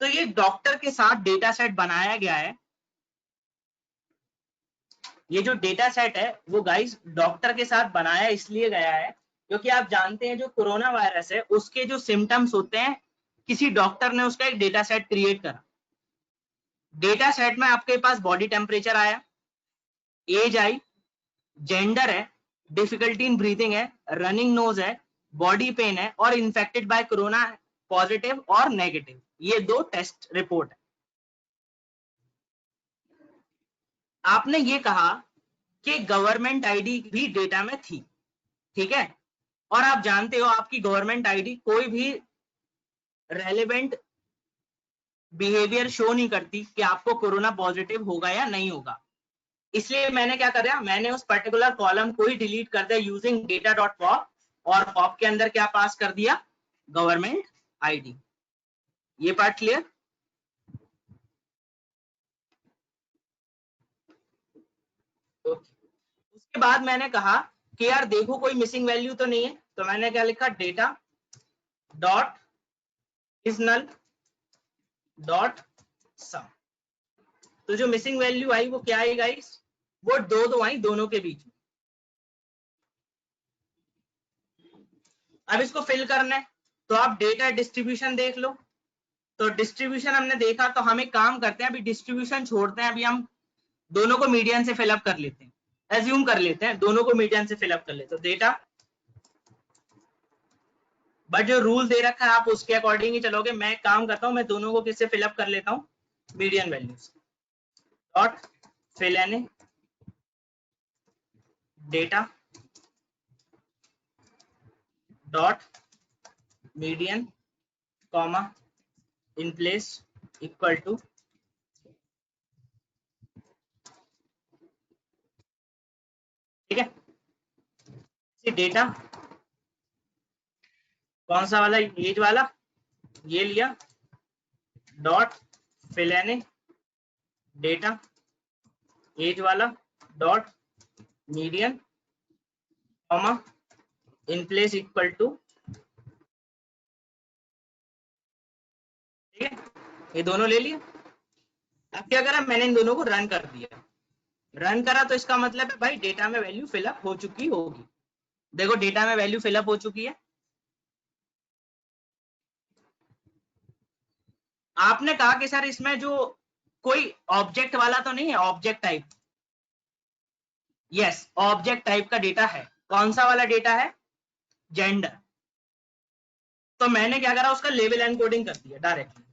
तो ये डॉक्टर के साथ डेटा सेट बनाया गया है। ये जो डेटा सेट है वो गाइस डॉक्टर के साथ बनाया इसलिए गया है क्योंकि आप जानते हैं जो कोरोना वायरस है उसके जो सिम्टम्स होते हैं, किसी डॉक्टर ने उसका एक डेटा सेट क्रिएट करा। डेटा सेट में आपके पास बॉडी टेम्परेचर आया, एज आई, जेंडर है, डिफिकल्टी इन ब्रीथिंग है, रनिंग नोज है, बॉडी पेन है और इन्फेक्टेड बाय कोरोना पॉजिटिव और नेगेटिव, ये 2 टेस्ट रिपोर्ट है। आपने ये कहा कि गवर्नमेंट आईडी भी डेटा में थी, ठीक है, और आप जानते हो आपकी गवर्नमेंट आईडी कोई भी रेलेवेंट बिहेवियर शो नहीं करती कि आपको कोरोना पॉजिटिव होगा या नहीं होगा। इसलिए मैंने क्या कर दिया, मैंने उस पर्टिकुलर कॉलम को ही डिलीट कर दिया यूजिंग डेटा डॉट पॉप और पॉप के अंदर क्या पास कर दिया, गवर्नमेंट आईडी। ये पार्ट क्लियर। उसके बाद मैंने कहा कि यार देखो कोई मिसिंग वैल्यू तो नहीं है, तो मैंने क्या लिखा, data dot is null dot sum. तो जो मिसिंग वैल्यू आई वो क्या आई गाइस, वो 2 आई दोनों के बीच में। अब इसको फिल करना है तो आप डेटा डिस्ट्रीब्यूशन देख लो। तो डिस्ट्रीब्यूशन हमने देखा, तो हम एक काम करते हैं, अभी डिस्ट्रीब्यूशन छोड़ते हैं, अभी हम दोनों को मीडियन से फिलअप कर लेते हैं, एज्यूम कर लेते हैं दोनों को मीडियन से फिलअप कर लेते हैं। तो डेटा, बट जो रूल दे रखा है आप उसके अकॉर्डिंग ही चलोगे। मैं काम करता हूं, मैं दोनों को किससे फिलअप कर लेता हूं, median values dot fill N data dot median comma in place equal to ठीक है। डेटा कौन सा वाला, एज वाला ये लिया, dot fill N data age वाला dot median comma in place equal to ठीक है। ये दोनों ले लिया। अब क्या करा, मैंने इन दोनों को रन कर दिया। रन करा तो इसका मतलब है भाई डेटा में वैल्यू फिलअप हो चुकी होगी। देखो डेटा में वैल्यू फिलअप हो चुकी है। आपने कहा कि सर इसमें जो कोई ऑब्जेक्ट वाला तो नहीं है, object type. Yes, object type का डेटा है। कौन सा वाला डेटा है, जेंडर। तो मैंने क्या करा, उसका लेवल एनकोडिंग कर दिया directly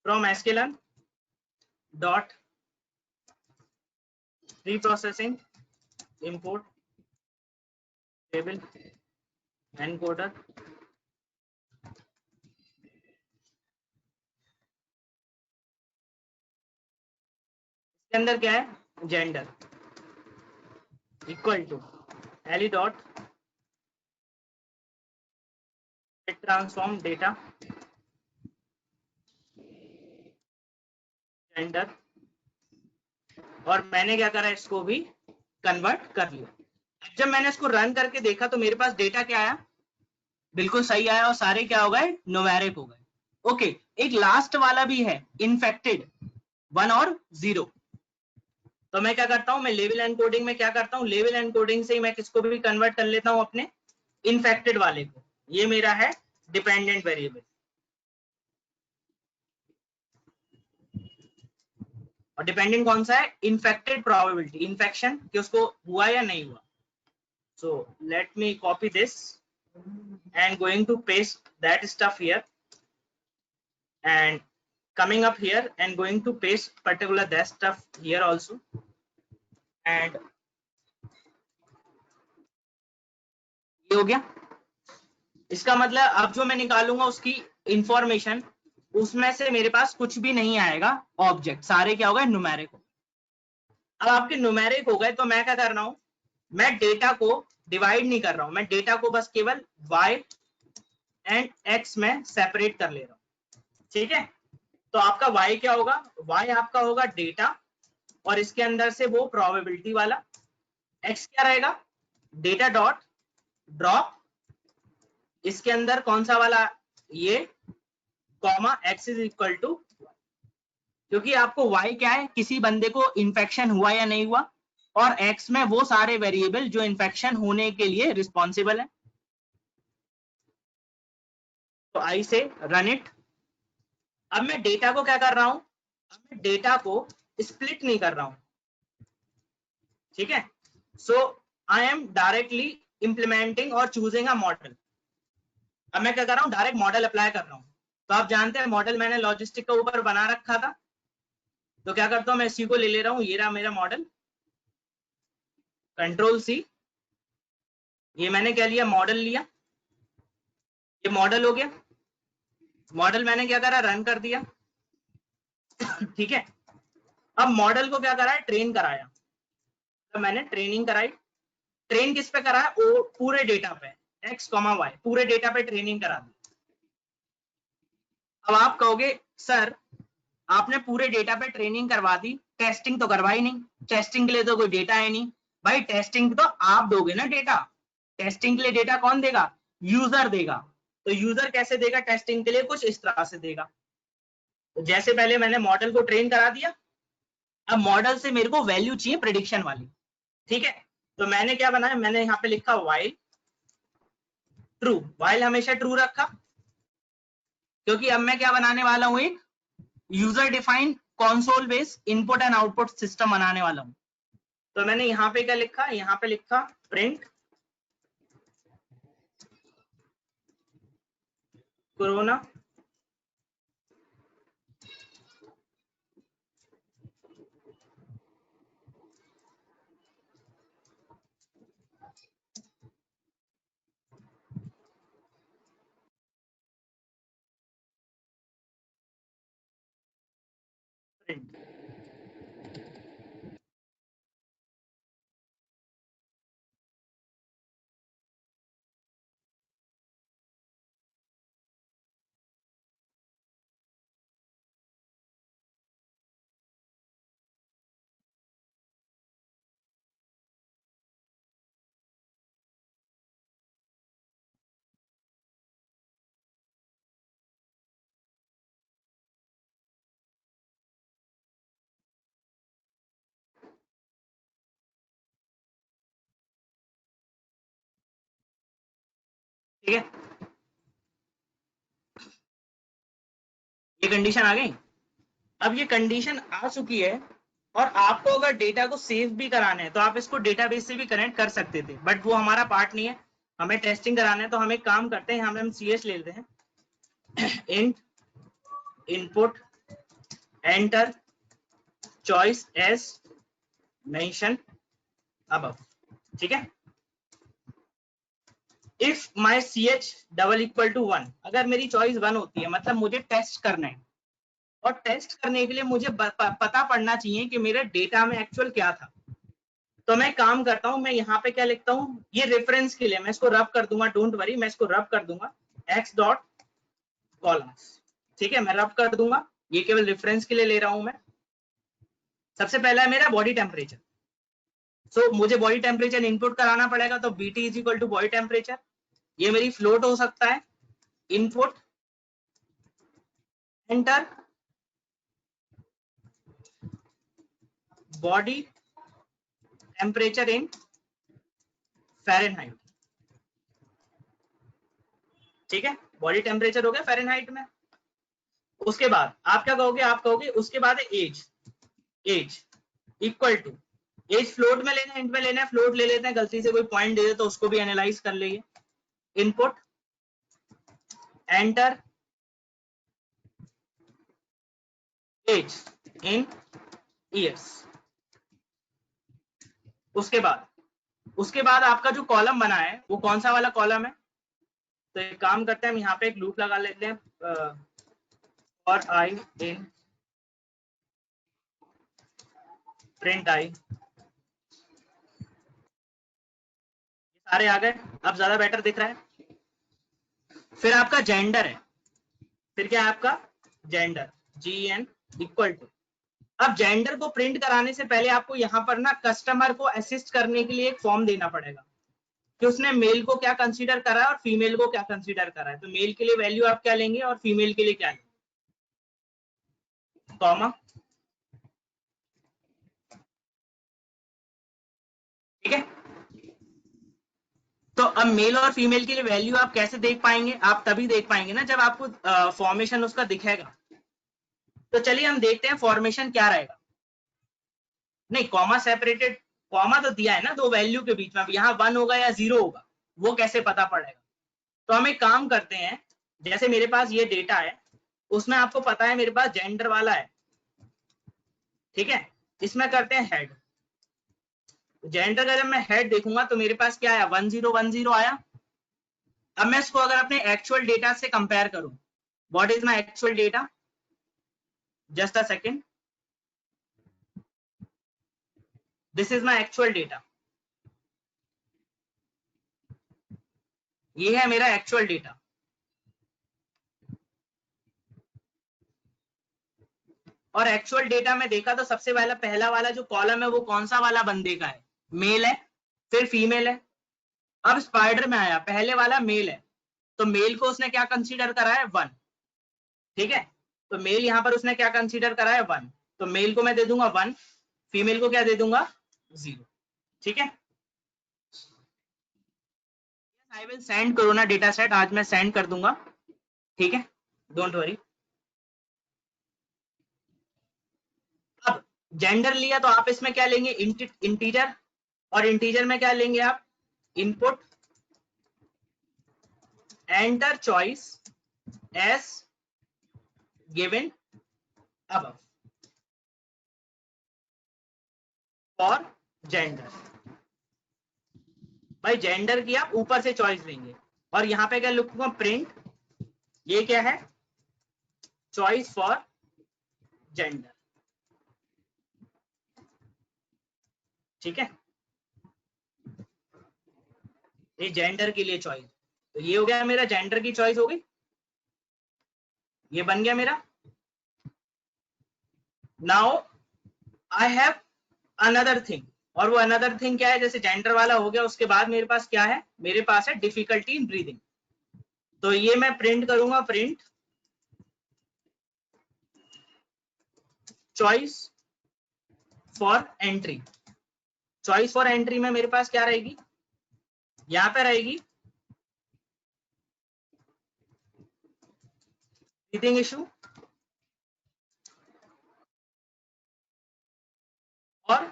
from sklearn dot preprocessing import लेवल एनकोडर इसके अंदर क्या है, जेंडर इक्वल टू एली डॉट ट्रांसफॉर्म डेटा जेंडर, और मैंने क्या करा, इसको भी कन्वर्ट कर लिया। अब जब मैंने इसको रन करके देखा तो मेरे पास डेटा क्या आया, बिल्कुल सही आया, और सारे क्या हो गए, न्यूमेरिक हो गए। ओके, एक लास्ट वाला भी है, इन्फेक्टेड 1 और 0। तो मैं क्या करता हूं, मैं लेवल एनकोडिंग में क्या करता हूं, लेवल एनकोडिंग से ही मैं किसको भी कन्वर्ट कर लेता हूं, अपने इन्फेक्टेड वाले को। ये मेरा है डिपेंडेंट वेरिएबल, और डिपेंडेंट कौन सा है, इन्फेक्टेड प्रोबेबिलिटी, इन्फेक्शन कि उसको हुआ या नहीं हुआ। सो let me copy this and going to paste that stuff here and coming up here and going to paste particular that stuff here also and ये हो गया। इसका मतलब अब जो मैं निकालूंगा उसकी इंफॉर्मेशन, उसमें से मेरे पास कुछ भी नहीं आएगा ऑब्जेक्ट, सारे क्या हो गए, न्यूमेरिक हो। अब आपके न्यूमेरिक हो गए तो मैं क्या कर रहा हूं, मैं डेटा को डिवाइड नहीं कर रहा हूं, मैं डेटा को बस केवल y एंड x में सेपरेट कर ले रहा हूं। ठीक है, तो आपका y क्या होगा, y आपका होगा डेटा, और इसके अंदर से वो प्रोबेबिलिटी वाला। x क्या रहेगा, डेटा डॉट ड्रॉप, इसके अंदर कौन सा वाला, ये comma x is equal to, क्योंकि आपको y क्या है, किसी बंदे को इन्फेक्शन हुआ या नहीं हुआ, और x में वो सारे वेरिएबल जो इन्फेक्शन होने के लिए रिस्पॉन्सिबल है। तो आई से रन इट। अब मैं डेटा को क्या कर रहा हूं, अब मैं डेटा को स्प्लिट नहीं कर रहा हूं। ठीक है, सो आई एम डायरेक्टली इंप्लीमेंटिंग और चूजिंग अ मॉडल। अब मैं क्या कर रहा हूं, डायरेक्ट मॉडल अप्लाई कर रहा हूं। तो आप जानते हैं मॉडल मैंने लॉजिस्टिक के ऊपर बना रखा था, तो क्या करता हूं, मैं इसी को ले ले रहा हूं, ये रहा मेरा मॉडल, कंट्रोल सी, ये मैंने क्या लिया, मॉडल लिया, ये मॉडल हो गया। मॉडल मैंने क्या करा, रन कर दिया। ठीक है, अब मॉडल को क्या करा है, ट्रेन कराया। तो मैंने ट्रेनिंग कराई, ट्रेन किस पे करा है, वो पूरे डेटा पे, x, y पूरे डेटा पे ट्रेनिंग करा दी। अब आप कहोगे सर आपने पूरे डेटा पे ट्रेनिंग करवा दी, टेस्टिंग तो करवाई नहीं, टेस्टिंग के लिए तो कोई डेटा है नहीं। भाई टेस्टिंग तो आप दोगे ना डेटा, टेस्टिंग के लिए डेटा कौन देगा, यूजर देगा। तो यूजर कैसे देगा टेस्टिंग के लिए, कुछ इस तरह से देगा। तो जैसे पहले मैंने मॉडल को ट्रेन करा दिया, अब मॉडल से मेरे को वैल्यू चाहिए प्रेडिक्शन वाली। ठीक है, तो मैंने क्या बनाया, मैंने यहाँ पे लिखा व्हाइल ट्रू, व्हाइल हमेशा ट्रू रखा, क्योंकि अब मैं क्या बनाने वाला हूं, एक user defined console base input and output system बनाने वाला हूं। तो मैंने यहाँ पे क्या लिखा, यहाँ पे लिखा प्रिंट कोरोना प्रिंट। ठीक है, ये कंडीशन आ गई। अब ये कंडीशन आ चुकी है और आपको अगर डेटा को सेव भी कराना है तो आप इसको डेटाबेस से भी कनेक्ट कर सकते थे, बट वो हमारा पार्ट नहीं है। हमें टेस्टिंग कराना है तो हम एक काम करते हैं, यहाँ पे हम CS ले लेते हैं, int input enter choice as mention above. ठीक है, if my CH double equal to 1, अगर मेरी चॉइस 1 होती है मतलब मुझे टेस्ट करना है, और टेस्ट करने के लिए मुझे पता पड़ना चाहिए कि मेरे डेटा में एक्चुअल क्या था। तो मैं काम करता हूं, मैं यहाँ पे क्या लिखता हूं, ये रेफरेंस के लिए मैं इसको रब कर दूंगा, डोंट वरी, मैं इसको रब कर दूंगा x डॉट कॉलम्स। ठीक है, मैं रब कर दूंगा, ये केवल रेफरेंस के लिए ले रहा हूं मैं। सबसे पहला है मेरा बॉडी टेम्परेचर। सो मुझे बॉडी टेम्परेचर इनपुट कराना पड़ेगा, तो BT is equal to body temperature. ये मेरी फ्लोट हो सकता है, input enter body temperature in Fahrenheit. ठीक है, बॉडी टेम्परेचर हो गया फ़ारेनहाइट में। उसके बाद आप क्या कहोगे, आप कहोगे उसके बाद age, age equal to, age float में लेना है, इंट में लेना है, फ्लोट ले लेते हैं, गलती से कोई पॉइंट दे दे तो उसको भी एनालाइज कर लेंगे। Input enter age in years. उसके बाद आपका जो कॉलम बना है वो कौन सा वाला कॉलम है, तो एक काम करते हैं, हम यहाँ पे एक लूप लगा लेते हैं, और I इन प्रिंट I, सारे आ गए, अब ज्यादा बेटर दिख रहा है। फिर आपका जेंडर है, फिर क्या है आपका जेंडर, GN इक्वल टू। अब जेंडर को प्रिंट कराने से पहले आपको यहाँ पर ना कस्टमर को असिस्ट करने के लिए एक फॉर्म देना पड़ेगा कि उसने मेल को क्या कंसीडर करा है और फीमेल को क्या कंसीडर करा है। तो मेल के लिए वैल्यू आप क्या लेंगे और फीमेल के लिए क्या लेंगे, कॉमा। ठीक है, तो अब मेल और फीमेल के लिए वैल्यू आप कैसे देख पाएंगे, आप तभी देख पाएंगे ना जब आपको फॉर्मेशन उसका दिखेगा। तो चलिए हम देखते हैं फॉर्मेशन क्या रहेगा। नहीं, कॉमा सेपरेटेड, कॉमा तो दिया है ना दो वैल्यू के बीच में, अब यहाँ 1 होगा या 0 होगा वो कैसे पता पड़ेगा। तो हम एक काम करते हैं, जैसे मेरे पास ये डेटा है, उसमें आपको पता है मेरे पास जेंडर वाला है। ठीक है, इसमें करते हैं हेड। जेंडर का जब मैं हेड देखूंगा तो मेरे पास क्या आया, 1010 आया। अब मैं इसको अगर अपने एक्चुअल डेटा से कंपेयर करूं, what is my actual data, just a second, this is my actual data, ये है मेरा एक्चुअल डेटा। और एक्चुअल डेटा में देखा तो सबसे पहला वाला जो कॉलम है वो कौन सा वाला बंदे का है, मेल है, फिर फीमेल है। अब स्पाइडर में आया, पहले वाला मेल है, तो मेल को उसने क्या कंसीडर करा है, 1। ठीक है, तो मेल यहाँ पर उसने क्या कंसीडर करा है, 1, तो मेल को मैं दे दूंगा 1, फीमेल को क्या दे दूंगा, 0। ठीक है, I will send corona data set, आज मैं सेंड कर दूंगा। ठीक है, डोंट वरी। अब जेंडर लिया तो आप इसमें क्या लेंगे, इंटीजर, और इंटीजर में क्या लेंगे आप, input enter choice as given above for gender. भाई जेंडर की आप ऊपर से चॉइस लेंगे, और यहाँ पे क्या लिखूंगा, प्रिंट, ये क्या है, चॉइस फॉर जेंडर। ठीक है, ये जेंडर के लिए चॉइस, तो ये हो गया मेरा जेंडर की चॉइस हो गई, ये बन गया मेरा। Now I have another thing, और वो अनदर थिंग क्या है, जैसे जेंडर वाला हो गया, उसके बाद मेरे पास क्या है, मेरे पास है डिफिकल्टी इन ब्रीदिंग। तो ये मैं प्रिंट करूंगा, print choice for entry. Choice for entry में मेरे पास क्या रहेगी, यहां पे रहेगी ब्रीदिंग इशू और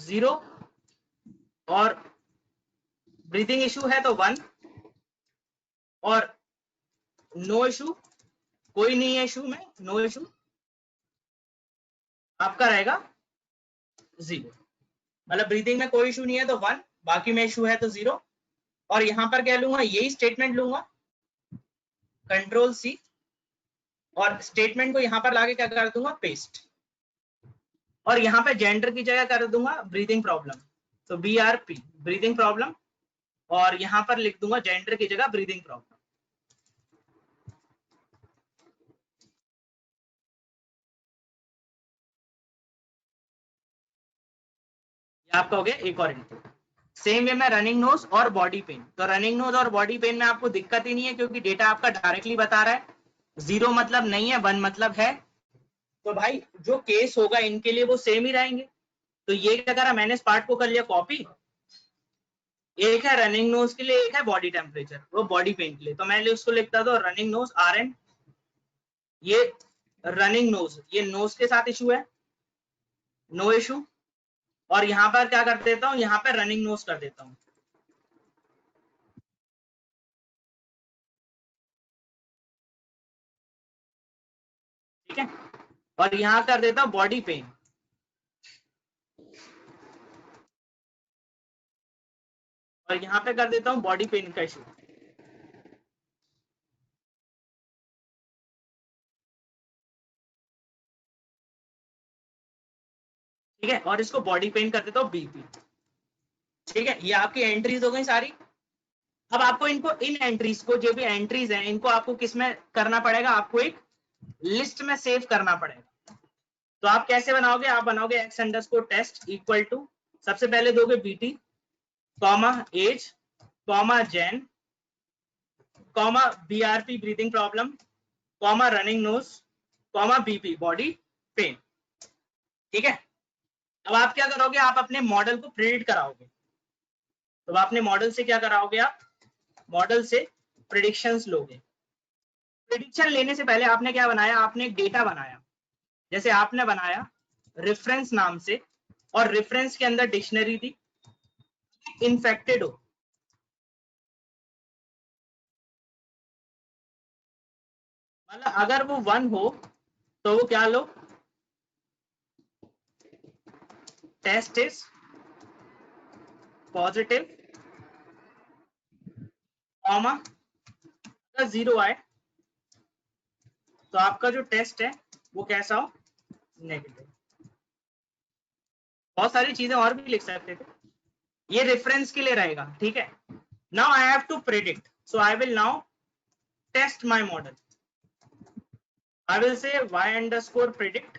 0, और ब्रीदिंग इशू है तो 1, और नो इशू, कोई नहीं है इशू में, नो इशू आपका रहेगा 0। मतलब ब्रीदिंग में कोई इशू नहीं है तो 1, बाकी में इशू है तो 0। और यहां पर क्या लूंगा, यही स्टेटमेंट लूंगा, कंट्रोल सी, और स्टेटमेंट को यहां पर लाके क्या कर दूंगा, पेस्ट, और यहां पे जेंडर की जगह कर दूंगा ब्रीदिंग प्रॉब्लम, तो BRP ब्रीदिंग प्रॉब्लम, और यहां पर लिख दूंगा जेंडर की जगह ब्रीदिंग प्रॉब्लम। ये आपका हो गया एक और इनपुट। सेम वे में रनिंग नोज और बॉडी पेन, तो रनिंग नोज और बॉडी पेन में आपको दिक्कत ही नहीं है, क्योंकि डेटा आपका डायरेक्टली बता रहा है, 0 मतलब नहीं है, 1 मतलब है। तो भाई जो केस होगा इनके लिए वो सेम ही रहेंगे। तो ये क्या करा, मैंने इस पार्ट को कर लिया कॉपी, एक है रनिंग नोज के लिए, एक है बॉडी टेम्परेचर, वो बॉडी पेन के लिए, तो मैं उसको लिखता था रनिंग नोज RN, ये रनिंग नोज, ये नोज के साथ इशू है, नो इशू, और यहां पर क्या कर देता हूं, यहां पर रनिंग नोज कर देता हूं, ठीक है, और यहां कर देता हूं बॉडी पेन, और यहां पे कर देता हूं बॉडी पेन का इशू, ठीक है, और इसको बॉडी पेन कर देता हूं BP। ठीक है, ये आपकी एंट्रीज हो गई सारी। अब आपको इनको, इन एंट्रीज को, जो भी एंट्रीज हैं, इनको आपको किस में करना पड़ेगा, आपको एक लिस्ट में सेव करना पड़ेगा। तो आप कैसे बनाओगे, आप बनाओगे x_test इक्वल टू, सबसे पहले दोगे BT comma age comma gen comma BRP breathing problem comma running nose comma BP body pain. ठीक है, अब आप क्या करोगे, आप अपने मॉडल को प्रिडिक्ट कराओगे। तो आपने मॉडल से क्या कराओगे, आप मॉडल से प्रिडिक्शंस लोगे। प्रिडिक्शन लेने से पहले आपने क्या बनाया, आपने एक डेटा बनाया, जैसे आपने बनाया रेफरेंस नाम से, और रेफरेंस के अंदर डिक्शनरी थी, इन्फेक्टेड हो, मतलब अगर वो 1 हो तो वो क्या लो, टेस्ट इज पॉजिटिव, कॉमा अगर 0 आए तो आपका जो टेस्ट है वो कैसा हो, नेगेटिव। बहुत सारी चीजें और भी लिख सकते थे, ये रेफरेंस के लिए रहेगा। ठीक है, now I have to predict, so I will now test my model. I will say y_predict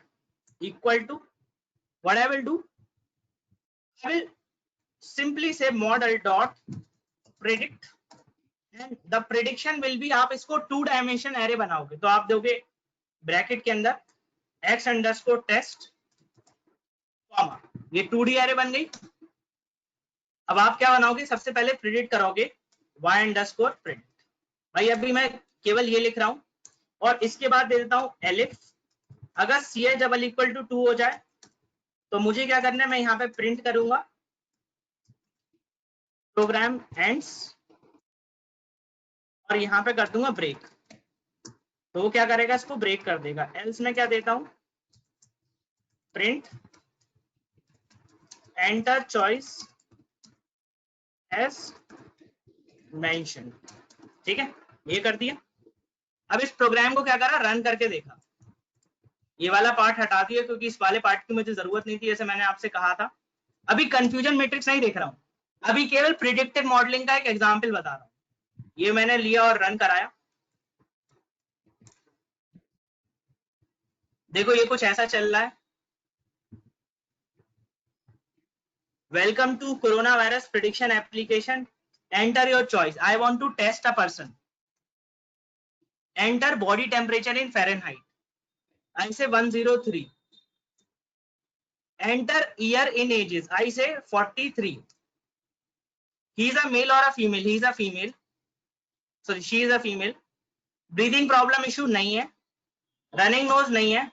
equal to, what I will do, I will simply say model dot predict, and the prediction will be, आप इसको 2 dimension array बनाओगे, तो आप दोगे bracket के अंदर x_test comma, ये 2D array बन गई। अब आप क्या बनाओगे, सबसे पहले प्रिडिक्ट करोगे y_predict। भाई अभी मैं केवल ये लिख रहा हूं, और इसके बाद दे देता हूं एलिफ, अगर CH=2 हो जाए तो मुझे क्या करना है, मैं यहाँ पे प्रिंट करूंगा प्रोग्राम एंड्स, और यहाँ पे कर दूंगा ब्रेक, तो वो क्या करेगा, इसको ब्रेक कर देगा। एल्स में क्या देता हूं, print enter choice as mention. ठीक है, ये कर दिया। अब इस प्रोग्राम को क्या करा, रन करके देखा, ये वाला पार्ट हटा दिया क्योंकि इस वाले पार्ट की मुझे जरूरत नहीं थी, जैसे मैंने आपसे कहा था। अभी कंफ्यूजन मैट्रिक्स नहीं देख रहा हूं, अभी केवल प्रिडिक्टिव मॉडलिंग का एक एग्जांपल बता रहा हूं। ये मैंने लिया और रन कराया, देखो ये कुछ ऐसा चल रहा है। Welcome to corona virus prediction application, enter your choice, I want to test a person, enter body temperature in Fahrenheit, I say 103, enter year in ages, I say 43, he is a male or a female, he is a female, sorry she is a female, breathing problem issue नहीं है, running nose नहीं है,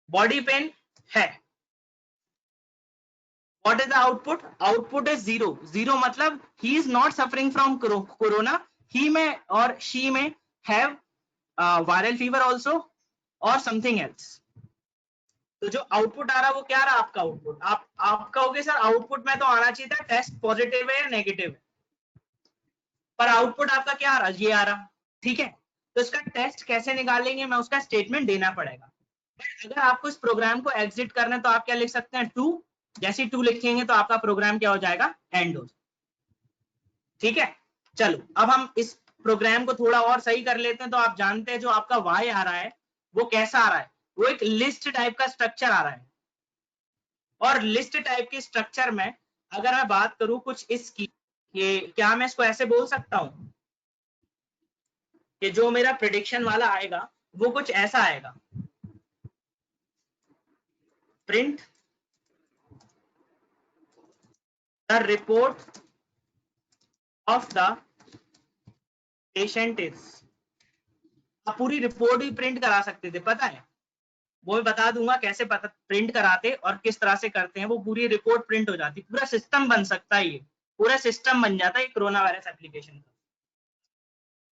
body pen है। What is the output? Output is 0. 0 मतलब he is not suffering from corona, he may or she may have viral fever also or something else. तो जो output आ रहा है वो क्या रहा आपका आउटपुट? आप कहोगे सर आउटपुट में तो आना चाहिए था टेस्ट पॉजिटिव है या नेगेटिव है, पर आउटपुट आपका क्या आ रहा, ये आ रहा, ठीक है। तो इसका टेस्ट कैसे निकालेंगे, मैं उसका स्टेटमेंट देना पड़ेगा। अगर आपको इस प्रोग्राम को एग्जिट करना है तो आप क्या लिख सकते हैं, 2, जैसे 2 लिखेंगे तो आपका प्रोग्राम क्या हो जाएगा, एंड हो, ठीक है। चलो अब हम इस प्रोग्राम को थोड़ा और सही कर लेते हैं। तो आप जानते हैं जो आपका y आ रहा है वो कैसा आ रहा है, वो एक लिस्ट टाइप का स्ट्रक्चर आ रहा है, और लिस्ट टाइप के स्ट्रक्चर में अगर मैं बात करूं कुछ इसकी, ये क्या मैं इसको ऐसे बोल सकता हूं कि जो मेरा प्रेडिक्शन वाला आएगा वो कुछ ऐसा आएगा, print the report of the patient is, आप पूरी रिपोर्ट भी प्रिंट करा सकते थे, पता है, वो मैं बता दूंगा कैसे पता प्रिंट कराते और किस तरह से करते हैं, वो पूरी रिपोर्ट प्रिंट हो जाती, पूरा सिस्टम बन सकता है, ये पूरा सिस्टम बन जाता है कोरोना वायरस एप्लीकेशन का।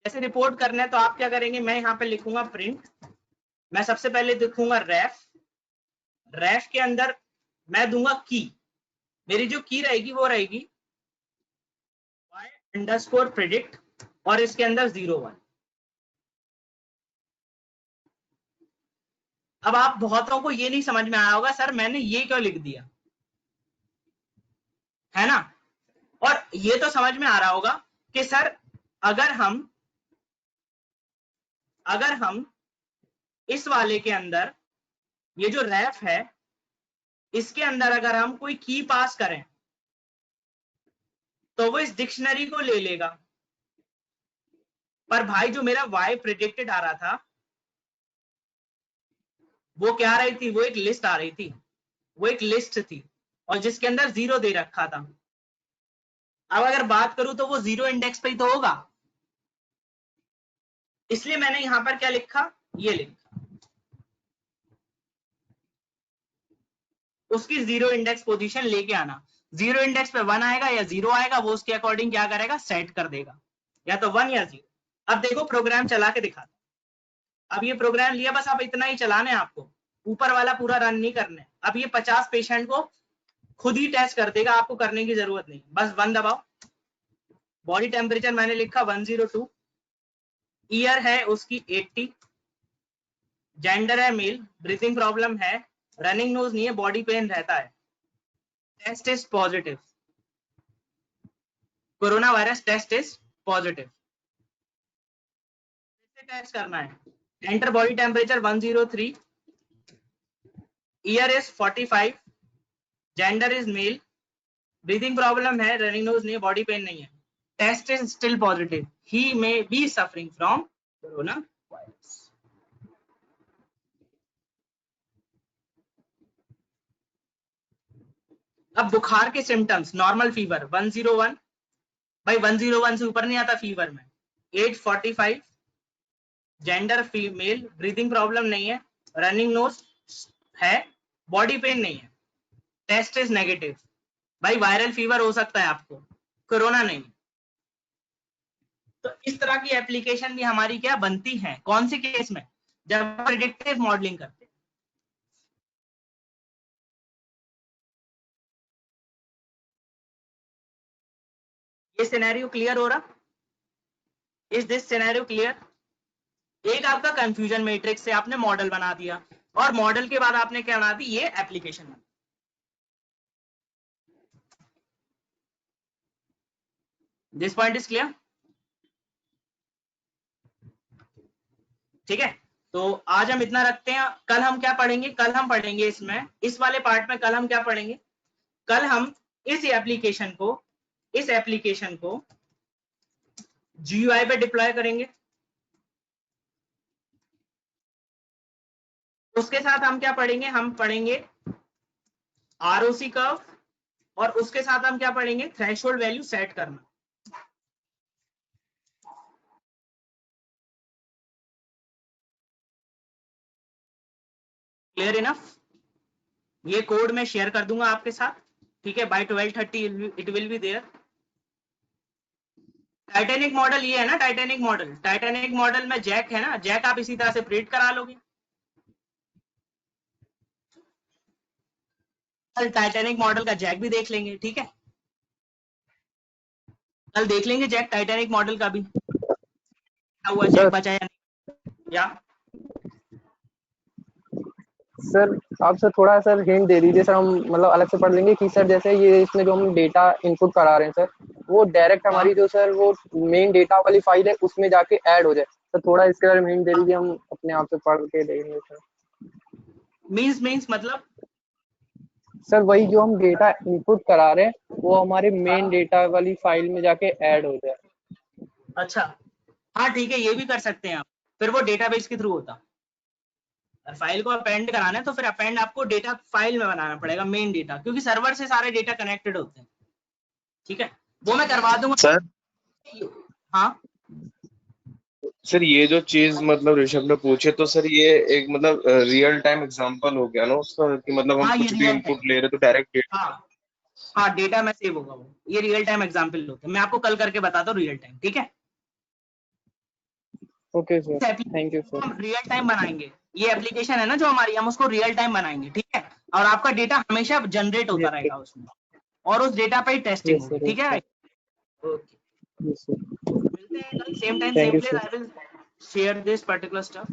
जैसे रिपोर्ट करना है तो आप क्या करेंगे, मैं यहाँ पे लिखूंगा प्रिंट, मैं सबसे पहले लिखूंगा रेफ, रेफ के अंदर मैं दूंगा की, मेरी जो की रहेगी वो रहेगी y_predict और इसके अंदर 01। अब आप बहुतों को ये नहीं समझ में आया होगा सर मैंने ये क्यों लिख दिया, है ना, और ये तो समझ में आ रहा होगा कि सर अगर हम इस वाले के अंदर ये जो रेफ है इसके अंदर अगर हम कोई की पास करें तो वो इस डिक्शनरी को ले लेगा, पर भाई जो मेरा y प्रेडिक्टेड आ रहा था वो क्या आ रही थी, वो एक लिस्ट आ रही थी, वो एक लिस्ट थी और जिसके अंदर 0 दे रखा था। अब अगर बात करूं तो वो 0 इंडेक्स पे ही तो होगा, इसलिए मैंने यहां पर क्या लिखा, ये लिखा, उसकी 0 इंडेक्स पोजीशन लेके आना, 0 इंडेक्स पे 1 आएगा या 0 आएगा, वो उसके अकॉर्डिंग क्या करेगा, सेट कर देगा, या तो 1 या 0। अब देखो प्रोग्राम चला के दिखाता, अब ये प्रोग्राम लिया, बस अब इतना ही चलाना है आपको, ऊपर वाला पूरा रन नहीं करना है। अब ये 50 पेशेंट को खुद ही टेस्ट कर देगा, आपको करने की जरूरत नहीं, बस 1 दबाओ, बॉडी टेम्परेचर मैंने लिखा 102, ईयर है उसकी 80, जेंडर है मेल, ब्रीथिंग प्रॉब्लम है, रनिंग नोज नहीं है, बॉडी पेन रहता है, test is positive, corona virus test is positive. Test करना है, enter body temperature 103, year is 45, gender is male, breathing problem है, रनिंग नोज नहीं है, बॉडी पेन नहीं है, test is still positive, he may be suffering from corona virus. अब बुखार के सिम्टम्स, नॉर्मल फीवर 101, भाई 101 से ऊपर नहीं आता फीवर में, 845, जेंडर फीमेल, ब्रीथिंग प्रॉब्लम नहीं है, रनिंग नोज है, बॉडी पेन नहीं है, टेस्ट इज नेगेटिव, भाई वायरल फीवर हो सकता है आपको, कोरोना नहीं। तो इस तरह की एप्लीकेशन भी हमारी क्या बनती है, कौन से केस में, जब प्रेडिक्टिव मॉडलिंग करते हैं। ये सिनेरियो क्लियर हो रहा, इज दिस सिनेरियो क्लियर? एक आपका कंफ्यूजन मैट्रिक्स से आपने मॉडल बना दिया और मॉडल के बाद आपने क्या बना दी, ये application. This point is clear? ठीक है, तो आज हम इतना रखते हैं। कल हम क्या पढ़ेंगे? कल हम पढ़ेंगे इसमें, इस वाले पार्ट में कल हम क्या पढ़ेंगे? कल हम इस एप्लीकेशन को GUI पे डिप्लॉय करेंगे। उसके साथ हम क्या पढ़ेंगे? हम पढ़ेंगे ROC कर्व, और उसके साथ हम क्या पढ़ेंगे? थ्रेशोल्ड वैल्यू सेट करना। Clear enough? ये कोड मैं शेयर कर दूंगा आपके साथ, ठीक है, by 12:30 it will be there. Titanic model ये है ना, टाइटैनिक मॉडल में जैक है ना, जैक आप इसी तरह से प्रिंट करा लोगे। कल टाइटैनिक मॉडल का जैक भी देख लेंगे, ठीक है, कल देख लेंगे जैक टाइटैनिक मॉडल का भी, क्या हुआ, जैक बचा या नहीं। या सर आप सर थोड़ा सर हिंट दे दीजिए सर, हम मतलब अलग से पढ़ लेंगे कि सर जैसे ये इसमें जो हम डेटा इनपुट करा रहे हैं सर, वो डायरेक्ट हमारी जो सर वो मेन डेटा वाली फाइल है उसमें जाके ऐड हो जाए। सर थोड़ा इसके बारे में हिंट दे दीजिए, हम अपने आप से पढ़ के देखेंगे सर। मीन्स मतलब सर वही जो हम डेटा इनपुट करा रहे हैं वो हमारे मेन डेटा वाली फाइल में जाके ऐड हो जाए। अच्छा, हाँ ठीक है, ये भी कर सकते हैं आप, फिर वो डेटाबेस के थ्रू होता। फाइल को अपेंड कराना है तो फिर अपेंड आपको डेटा फाइल में बनाना पड़ेगा, मेन डेटा, क्योंकि सर्वर से सारे डेटा कनेक्टेड होते हैं, ठीक है, वो मैं करवा दूंगा सर। हाँ सर ये जो चीज मतलब ऋषभ ने पूछे, तो सर ये एक मतलब रियल टाइम एग्जांपल हो गया ना उसका, कि मतलब हम हाँ, ये कुछ भी रियल इनपुट टाइम, ले रहे तो डायरेक्ट हाँ डेटा में सेव होगा वो, ये रियल टाइम एग्जांपल होते हैं, मैं आपको कल करके बताता हूँ रियल टाइम, ठीक है। Okay sir, thank you sir. हम रियल टाइम बनाएंगे, ये एप्लीकेशन है ना जो हमारी, हम उसको रियल टाइम बनाएंगे, ठीक है, और आपका डेटा हमेशा जनरेट होता रहेगा उसमें, और उस डेटा पे ही टेस्टिंग होगी, ठीक है। ओके, यस सर, मिलते हैं कल same time thank same you place, sir. I will share this particular stuff.